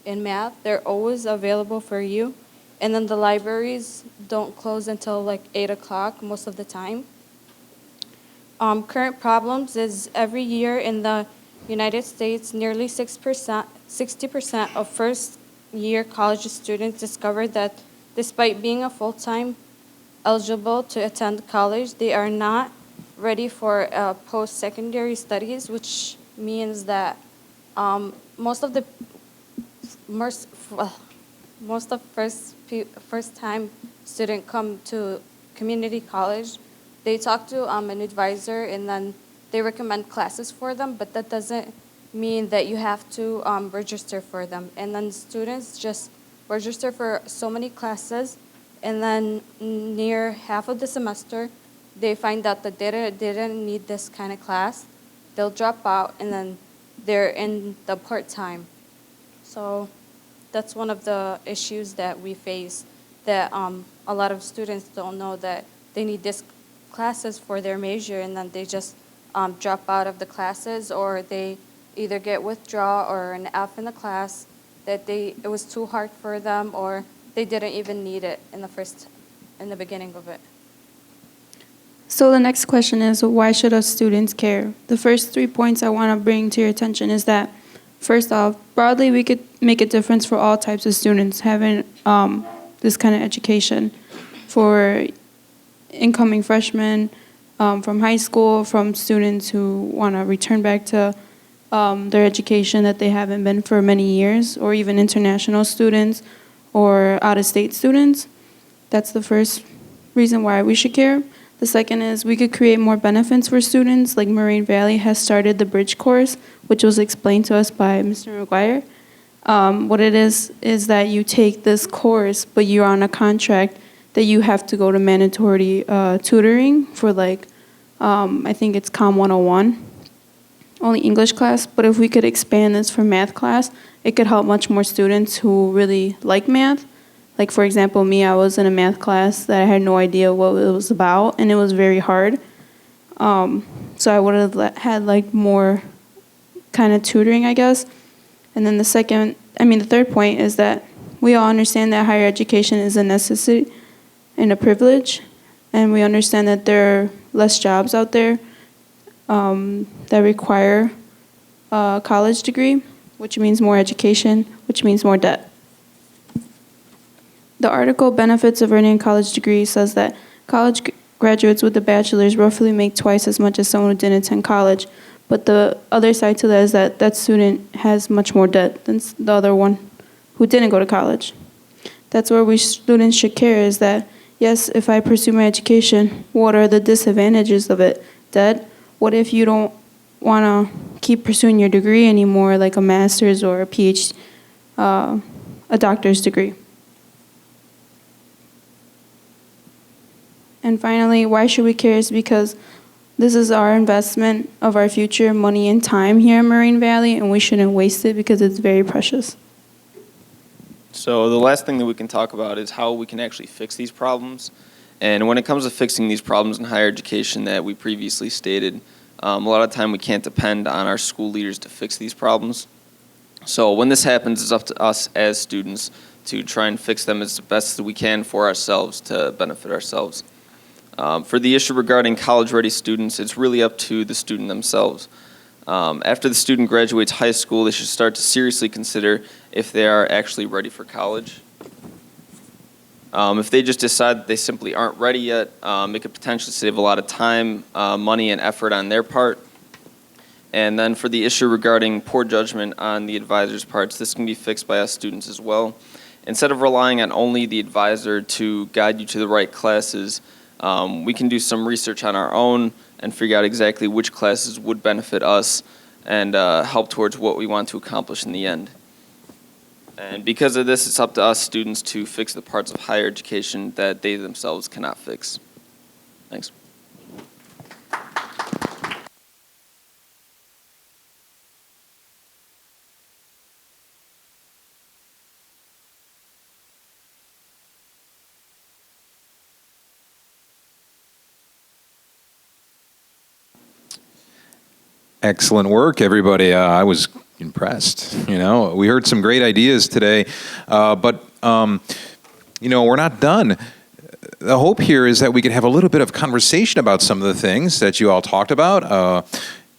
and math. They're always available for you. And then the libraries don't close until like 8 o'clock most of the time. Current problems is every year in the United States, nearly 60% of first-year college students discover that despite being a full-time eligible to attend college, they are not ready for post-secondary studies, which means that most of first-time student come to community college, they talk to an advisor and then they recommend classes for them, but that doesn't mean that you have to register for them. And then students just register for so many classes, and then near half of the semester, they find out that they didn't need this kind of class. They'll drop out, and then they're in the part-time. So that's one of the issues that we face, that a lot of students don't know that they need this classes for their major, and then they just drop out of the classes, or they either get withdraw or an F in the class, that it was too hard for them, or they didn't even need it in the beginning of it. So the next question is, why should us students care? The first 3 points I want to bring to your attention is that, first off, broadly we could make a difference for all types of students having this kind of education, for incoming freshmen from high school, from students who want to return back to their education that they haven't been for many years, or even international students or out-of-state students. That's the first reason why we should care. The second is we could create more benefits for students, like Moraine Valley has started the bridge course, which was explained to us by Mr. McGuire. What it is that you take this course, but you're on a contract that you have to go to mandatory tutoring for, like, I think it's COM 101, only English class. But if we could expand this for math class, it could help much more students who really like math. Like, for example, me, I was in a math class that I had no idea what it was about, and it was very hard. So I would have had, like, more kind of tutoring, I guess. And then the third point is that we all understand that higher education is a necessity and a privilege, and we understand that there are less jobs out there that require a college degree, which means more education, which means more debt. The article Benefits of Earning a College Degree says that college graduates with a bachelor's roughly make twice as much as someone who didn't attend college, but the other side to that is that that student has much more debt than the other one who didn't go to college. That's where we students should care, is that, yes, if I pursue my education, what are the disadvantages of it? Debt. What if you don't want to keep pursuing your degree anymore, like a master's or a PhD, a doctor's degree? And finally, why should we care is because this is our investment of our future, money and time here in Moraine Valley, and we shouldn't waste it because it's very precious. So the last thing that we can talk about is how we can actually fix these problems. And when it comes to fixing these problems in higher education that we previously stated, a lot of time we can't depend on our school leaders to fix these problems. So when this happens, it's up to us as students to try and fix them as best as we can for ourselves to benefit ourselves. For the issue regarding college-ready students, it's really up to the student themselves. After the student graduates high school, they should start to seriously consider if they are actually ready for college. If they just decide that they simply aren't ready yet, it could potentially save a lot of time, money, and effort on their part. And then for the issue regarding poor judgment on the advisor's parts, this can be fixed by us students as well. Instead of relying on only the advisor to guide you to the right classes, we can do some research on our own and figure out exactly which classes would benefit us and help towards what we want to accomplish in the end. And because of this, it's up to us students to fix the parts of higher education that they themselves cannot fix. Thanks. Excellent work, everybody. I was impressed. We heard some great ideas today, but we're not done. The hope here is that we could have a little bit of conversation about some of the things that you all talked about.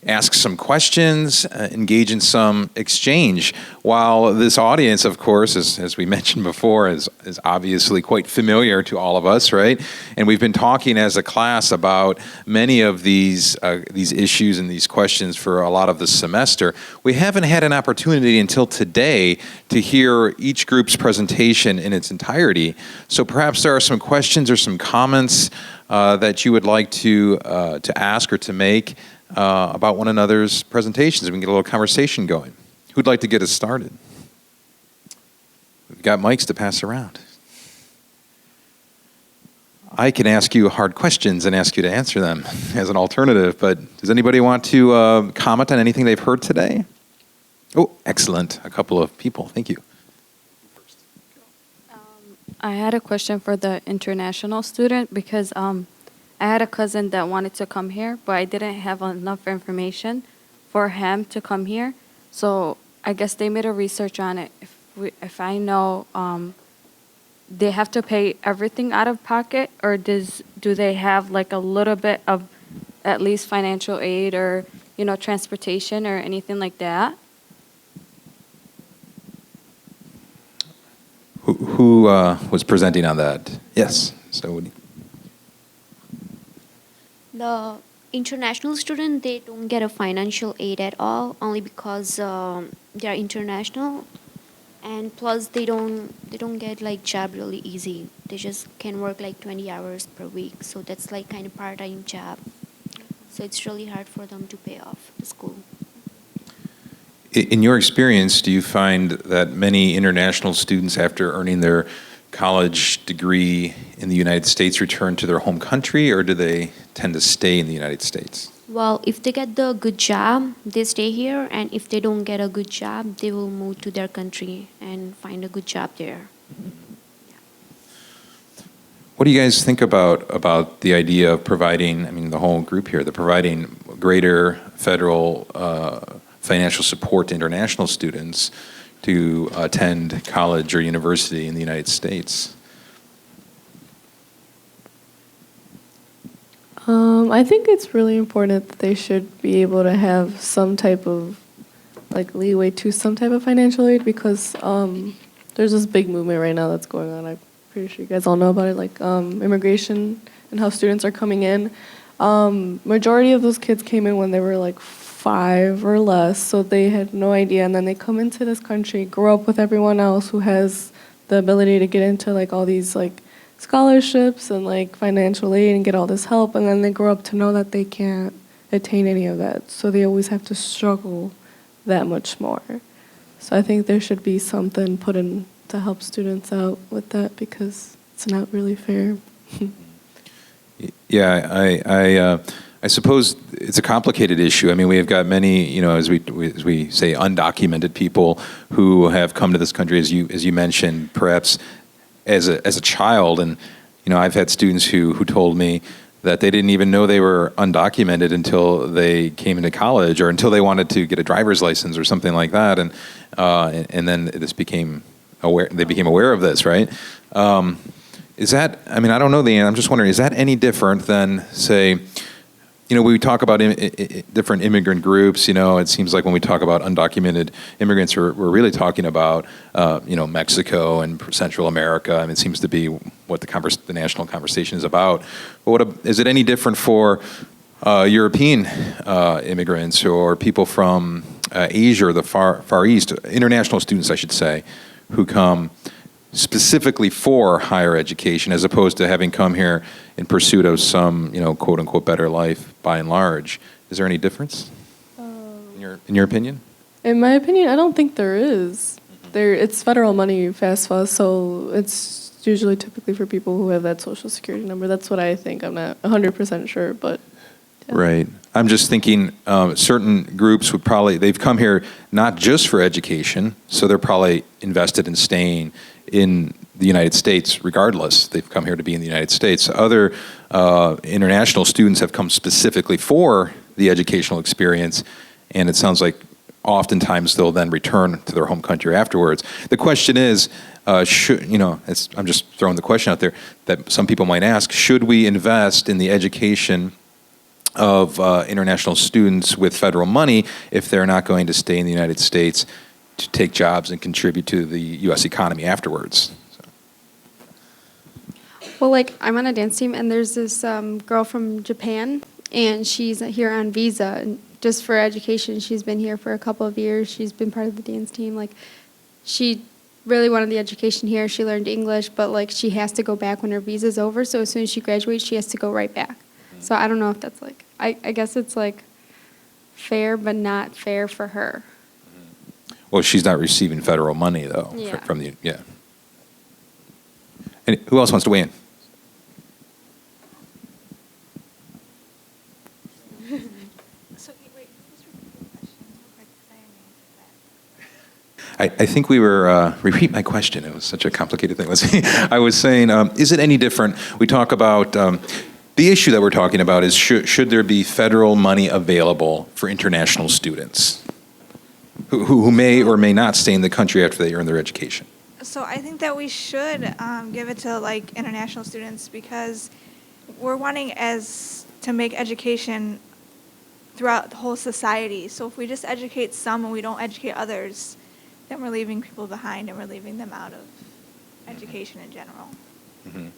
Ask some questions, engage in some exchange, while this audience, of course, as we mentioned before, is obviously quite familiar to all of us, right? And we've been talking as a class about many of these issues and these questions for a lot of the semester. We haven't had an opportunity until today to hear each group's presentation in its entirety. So perhaps there are some questions or some comments that you would like to ask or to make about one another's presentations. We can get a little conversation going. Who'd like to get us started? We've got mics to pass around. I can ask you hard questions and ask you to answer them as an alternative, but does anybody want to comment on anything they've heard today? Oh, excellent. A couple of people. Thank you. I had a question for the international student because I had a cousin that wanted to come here, but I didn't have enough information for him to come here. So I guess they made a research on it. If I know, they have to pay everything out of pocket, or do they have like a little bit of at least financial aid or transportation or anything like that? Who was presenting on that? Yes. So. The international student, they don't get a financial aid at all, only because they are international, and plus they don't get like job really easy. They just can work like 20 hours per week, so that's like kind of part-time job. So it's really hard for them to pay off the school. In your experience, do you find that many international students, after earning their college degree in the United States, return to their home country, or do they tend to stay in the United States? Well, if they get the good job, they stay here, and if they don't get a good job, they will move to their country and find a good job there. What do you guys think about the idea of providing, the whole group here, providing greater federal financial support to international students to attend college or university in the United States? I think it's really important that they should be able to have some type of leeway to some type of financial aid, because there's this big movement right now that's going on. I'm pretty sure you guys all know about it, immigration and how students are coming in. Majority of those kids came in when they were 5 or less, so they had no idea, and then they come into this country, grow up with everyone else who has the ability to get into all these scholarships and financial aid and get all this help, and then they grow up to know that they can't attain any of that, so they always have to struggle that much more. So I think there should be something put in to help students out with that, because it's not really fair. Yeah, I suppose it's a complicated issue. We have got many, as we say, undocumented people who have come to this country, as you mentioned, perhaps as a child. And I've had students who told me that they didn't even know they were undocumented until they came into college, or until they wanted to get a driver's license or something like that. And then they became aware of this, right? Is that? I don't know the answer. I'm just wondering, is that any different than, say, we talk about different immigrant groups. It seems like when we talk about undocumented immigrants, we're really talking about, Mexico and Central America. It seems to be what the national conversation is about. But is it any different for European immigrants or people from Asia or the Far East, international students, I should say, who come? specifically for higher education, as opposed to having come here in pursuit of some, quote unquote, better life by and large. Is there any difference in your opinion? In my opinion, I don't think there is. It's federal money, FAFSA, so it's usually typically for people who have that social security number. That's what I think. I'm not 100% sure, but. Yeah. Right. I'm just thinking certain groups would probably, they've come here not just for education, so they're probably invested in staying in the United States regardless. They've come here to be in the United States. Other international students have come specifically for the educational experience, and it sounds like oftentimes they'll then return to their home country afterwards. The question is, I'm just throwing the question out there that some people might ask, should we invest in the education of international students with federal money if they're not going to stay in the United States to take jobs and contribute to the U.S. economy afterwards? Well, like, I'm on a dance team, and there's this girl from Japan, and she's here on visa, and just for education. She's been here for a couple of years. She's been part of the dance team. Like, she really wanted the education here. She learned English, but, like, she has to go back when her visa's over, so as soon as she graduates, she has to go right back. So I don't know if that's, like, I guess it's, like, fair, but not fair for her. Well, she's not receiving federal money, though, Yeah. from the, yeah. And who else wants to weigh in? I think we were, repeat my question. It was such a complicated thing. Let's see. I was saying, is it any different? We talk about, the issue that we're talking about is should there be federal money available for international students who may or may not stay in the country after they earn their education? So I think that we should give it to like international students because we're wanting to make education throughout the whole society. So if we just educate some and we don't educate others, then we're leaving people behind and we're leaving them out of education in general. Mm-hmm.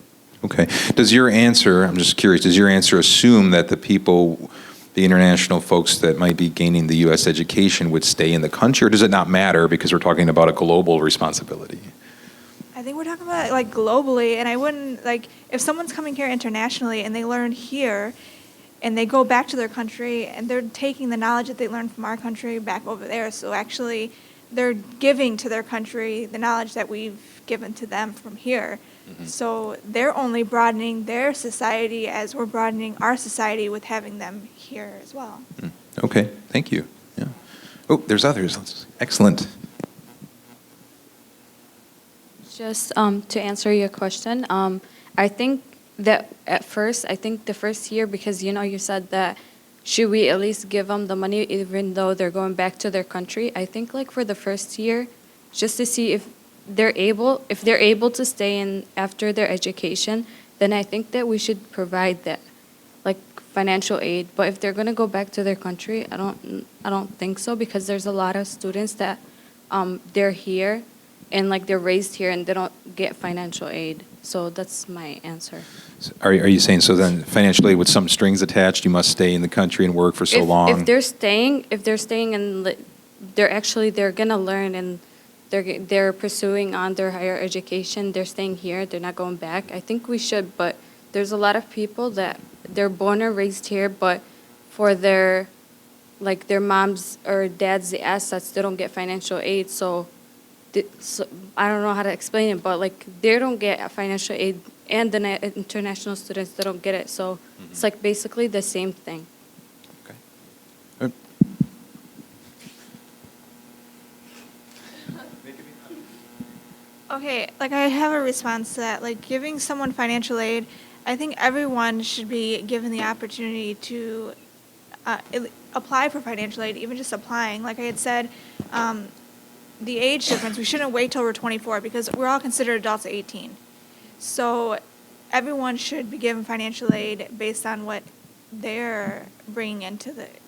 Okay. Does your answer, I'm just curious, does your answer assume that the people, the international folks that might be gaining the U.S. education would stay in the country, or does it not matter because we're talking about a global responsibility? I think we're talking about it like globally, and I wouldn't, like, if someone's coming here internationally and they learn here and they go back to their country and they're taking the knowledge that they learned from our country back over there, so actually they're giving to their country the knowledge that we've given to them from here. Mm-hmm. So they're only broadening their society as we're broadening our society with having them here as well. Okay, thank you. Yeah. Oh, there's others. Excellent. Just to answer your question, I think that at first, I think the first year, because you said that should we at least give them the money even though they're going back to their country? I think like for the first year, just to see if they're able to stay in after their education, then I think that we should provide that, like financial aid. But if they're gonna go back to their country, I don't think so, because there's a lot of students that they're here and like they're raised here and they don't get financial aid. So that's my answer. Are you saying so then financially with some strings attached, you must stay in the country and work for so long? If they're staying and they're gonna learn and they're pursuing on their higher education, they're staying here, they're not going back, I think we should. But there's a lot of people that they're born or raised here, but for their moms or dad's the assets, they don't get financial aid. So I don't know how to explain it, but like they don't get financial aid, and the international students, they don't get it. So it's like basically the same thing. Okay. Okay, like I have a response to that. Like giving someone financial aid, I think everyone should be given the opportunity to apply for financial aid, even just applying. Like I had said, the age difference, we shouldn't wait till we're 24 because we're all considered adults at 18. So everyone should be given financial aid based on what they're bringing into it.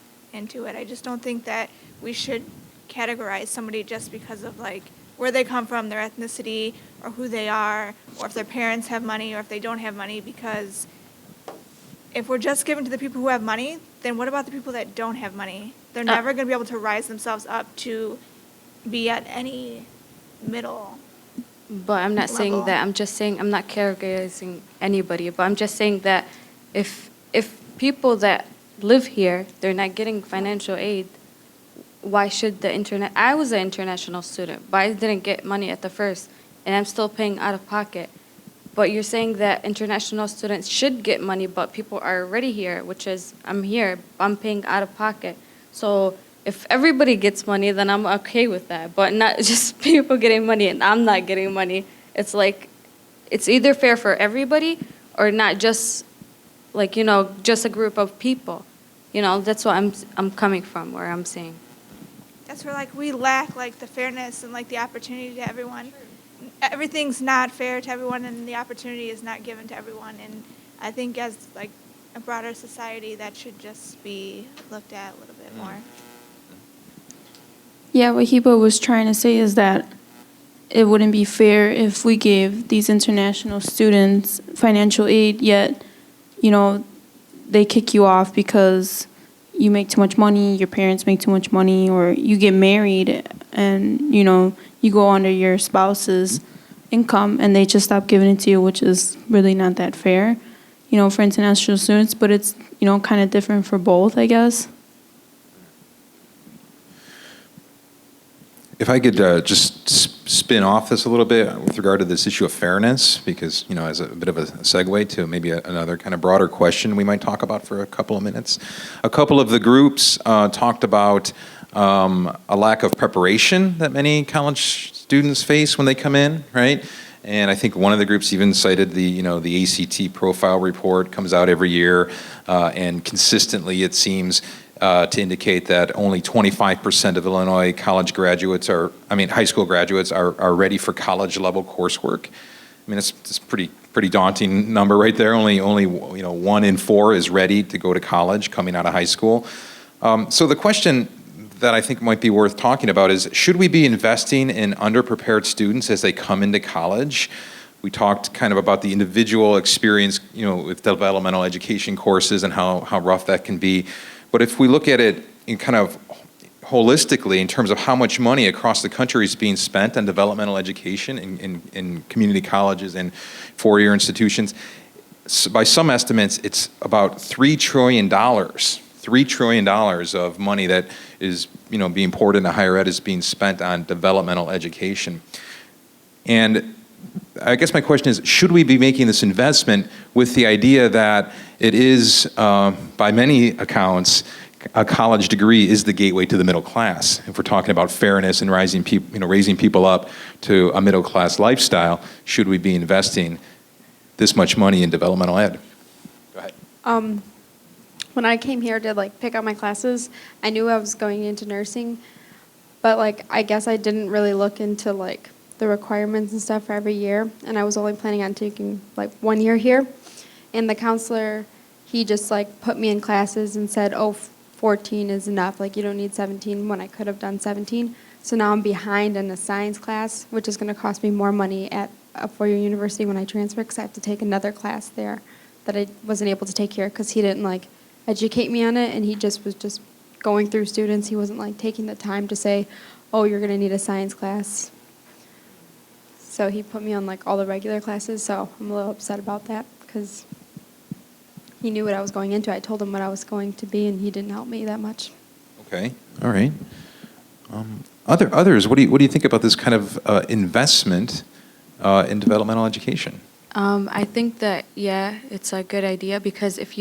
I just don't think that we should categorize somebody just because of like where they come from, their ethnicity, or who they are, or if their parents have money or if they don't have money, because if we're just giving to the people who have money, then what about the people that don't have money? They're never going to be able to rise themselves up to be at any middle But I'm not saying level. that. I'm just saying I'm not categorizing anybody. But I'm just saying that if people that live here, they're not getting financial aid, why should the internet? I was an international student, but I didn't get money at the first, and I'm still paying out of pocket. But you're saying that international students should get money, but people are already here, which is I'm here, I'm paying out of pocket. So if everybody gets money, then I'm okay with that. But not just people getting money and I'm not getting money. It's like it's either fair for everybody or not just like, just a group of people. That's what I'm coming from, where I'm saying. That's where like we lack like the fairness and like the opportunity to everyone. Everything's not fair to everyone, and the opportunity is not given to everyone. And I think as like a broader society, that should just be looked at a little bit more. Yeah, what Heba was trying to say is that it wouldn't be fair if we gave these international students financial aid, yet, they kick you off because you make too much money, your parents make too much money, or you get married and, you go under your spouse's income and they just stop giving it to you, which is really not that fair, for international students, but it's, kind of different for both, I guess. If I could just spin off this a little bit with regard to this issue of fairness, because, as a bit of a segue to maybe another kind of broader question we might talk about for a couple of minutes. A couple of the groups talked about a lack of preparation that many college students face when they come in, right? And I think one of the groups even cited the ACT profile report comes out every year, and consistently it seems to indicate that only 25% of Illinois high school graduates are ready for college level coursework. I mean, it's pretty daunting number right there. Only 1 in 4 is ready to go to college coming out of high school. So the question that I think might be worth talking about is, should we be investing in underprepared students as they come into college? We talked kind of about the individual experience, with developmental education courses and how rough that can be. But if we look at it in kind of holistically in terms of how much money across the country is being spent on developmental education in community colleges and four-year institutions, by some estimates, it's about $3 trillion. $3 trillion of money that is, being poured into higher ed is being spent on developmental education. And I guess my question is, should we be making this investment with the idea that it is, by many accounts, a college degree is the gateway to the middle class? If we're talking about fairness and raising people up to a middle class lifestyle, should we be investing this much money in developmental ed? Go ahead. When I came here to pick out my classes, I knew I was going into nursing, but I guess I didn't really look into the requirements and stuff for every year, and I was only planning on taking 1 year here. And the counselor, he just put me in classes and said, 14 is enough, you don't need 17, when I could have done 17. So now I'm behind in a science class, which is going to cost me more money at a four-year university when I transfer, because I have to take another class there that I wasn't able to take here because he didn't educate me on it, and he just was just going through students. He wasn't taking the time to say, you're going to need a science class. So he put me on all the regular classes, so I'm a little upset about that because he knew what I was going into. I told him what I was going to be, and he didn't help me that much. Okay, all right. Others, what do you think about this kind of investment in developmental education? I think that, it's a good idea, because if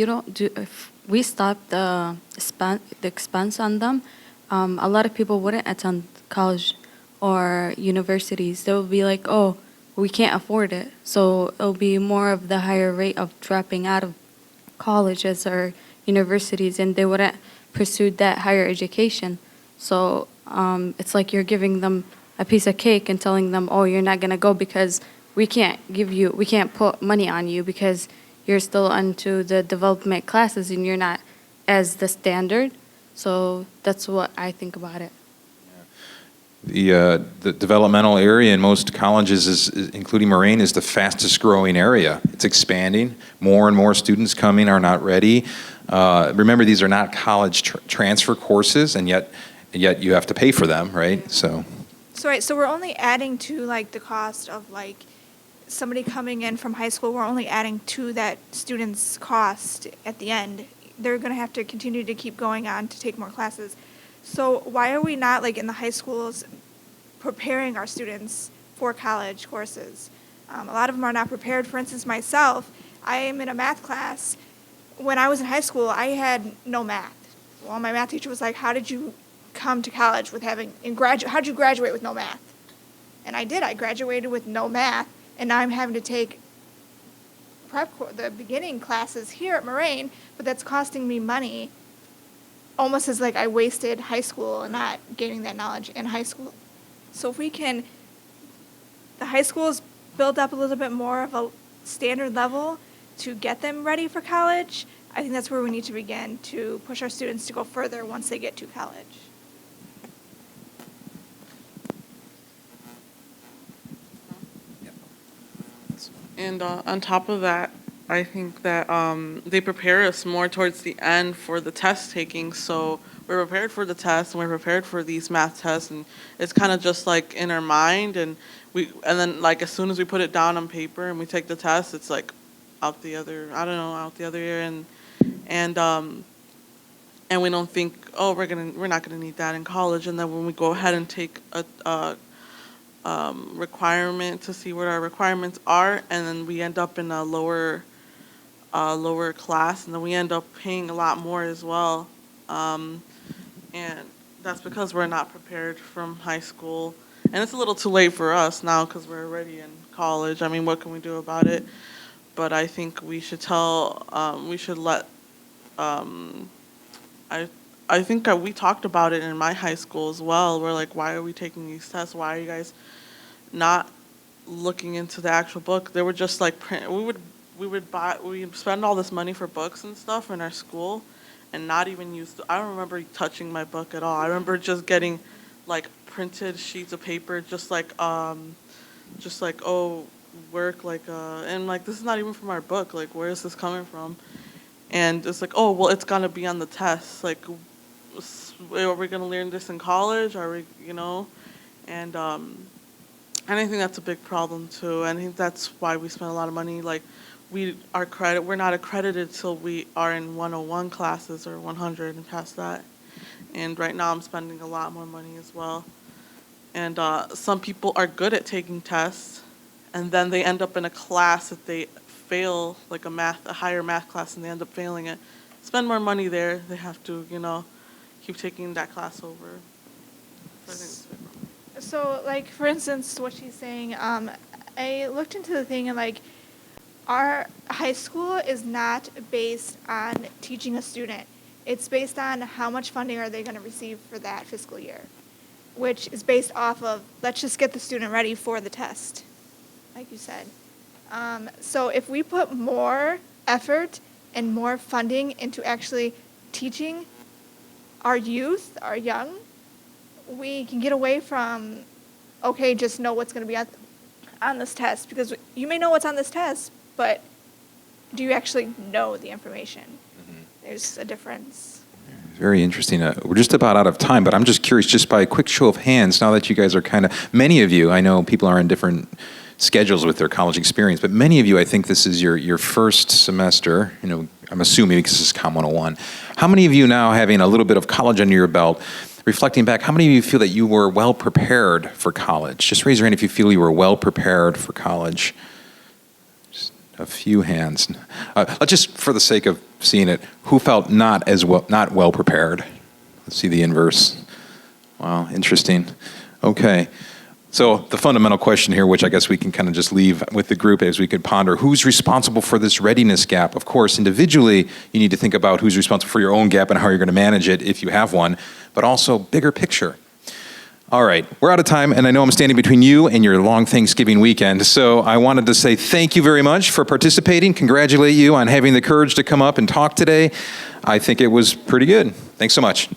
we stop the expense on them, a lot of people wouldn't attend college or universities. They will be like, we can't afford it. So it'll be more of the higher rate of dropping out of colleges or universities, and they wouldn't pursue that higher education. So it's like you're giving them a piece of cake and telling them, you're not going to go because we can't put money on you because you're still into the development classes and you're not as the standard. So that's what I think about it. The developmental area in most colleges, including Moraine, is the fastest growing area. It's expanding. More and more students coming are not ready. Remember, these are not college transfer courses, and yet you have to pay for them, right? So, So we're only adding to like the cost of like somebody coming in from high school. We're only adding to that student's cost at the end. They're going to have to continue to keep going on to take more classes. So why are we not like in the high schools preparing our students for college courses? A lot of them are not prepared. For instance, myself, I am in a math class. When I was in high school, I had no math. Well, my math teacher was like, "How did you come to college with having how did you graduate with no math?" And I did. I graduated with no math, and now I'm having to take the beginning classes here at Moraine, but that's costing me money. Almost as like I wasted high school and not gaining that knowledge in high school. So if we can, the high schools build up a little bit more of a standard level to get them ready for college, I think that's where we need to begin to push our students to go further once they get to college. And on top of that, I think that they prepare us more towards the end for the test taking. So we're prepared for the test, and we're prepared for these math tests, and it's kind of just like in our mind, and then like as soon as we put it down on paper and we take the test, it's like out the other ear, and we don't think, oh, we're not gonna need that in college, and then when we go ahead and take a requirement to see what our requirements are, and then we end up in a lower class, and then we end up paying a lot more as well, and that's because we're not prepared from high school, and it's a little too late for us now because we're already in college. I mean, what can we do about it? But I think we should let I think we talked about it in my high school as well. We're like, why are we taking these tests? Why are you guys not looking into the actual book? They were just like we'd spend all this money for books and stuff in our school and not even use I don't remember touching my book at all. I remember just getting like printed sheets of paper, just like oh, work, like and like, this is not even from our book, like where is this coming from? And it's like, oh, well, it's gonna be on the test, like are we gonna learn this in college? Are we, and I think that's a big problem too. And I think that's why we spend a lot of money. Like we're not accredited till we are in 101 classes or 100 and past that. And right now I'm spending a lot more money as well. And some people are good at taking tests, and then they end up in a class that they fail, like a higher math class, and they end up failing it. Spend more money there. They have to, keep taking that class over. So I think it's a big problem. So, like, for instance, what she's saying, I looked into the thing, and, like, our high school is not based on teaching a student. It's based on how much funding are they going to receive for that fiscal year, which is based off of, let's just get the student ready for the test, like you said. So if we put more effort and more funding into actually teaching our youth, our young, we can get away from, okay, just know what's going to be on this test. Because you may know what's on this test, but do you actually know the information? Mm-hmm. There's a difference. Very interesting. We're just about out of time, but I'm just curious, just by a quick show of hands, now that you guys are many of you, I know people are in different schedules with their college experience, but many of you, I think this is your first semester, I'm assuming because this is Com 101. How many of you now, having a little bit of college under your belt, reflecting back, how many of you feel that you were well prepared for college? Just raise your hand if you feel you were well prepared for college. Just a few hands. Just for the sake of seeing it, who felt not well prepared? Let's see the inverse. Wow, interesting. Okay. So the fundamental question here, which I guess we can kind of just leave with the group as we could ponder, who's responsible for this readiness gap? Of course, individually, you need to think about who's responsible for your own gap and how you're going to manage it if you have one, but also bigger picture. All right, we're out of time, and I know I'm standing between you and your long Thanksgiving weekend, so I wanted to say thank you very much for participating, congratulate you on having the courage to come up and talk today. I think it was pretty good. Thanks so much.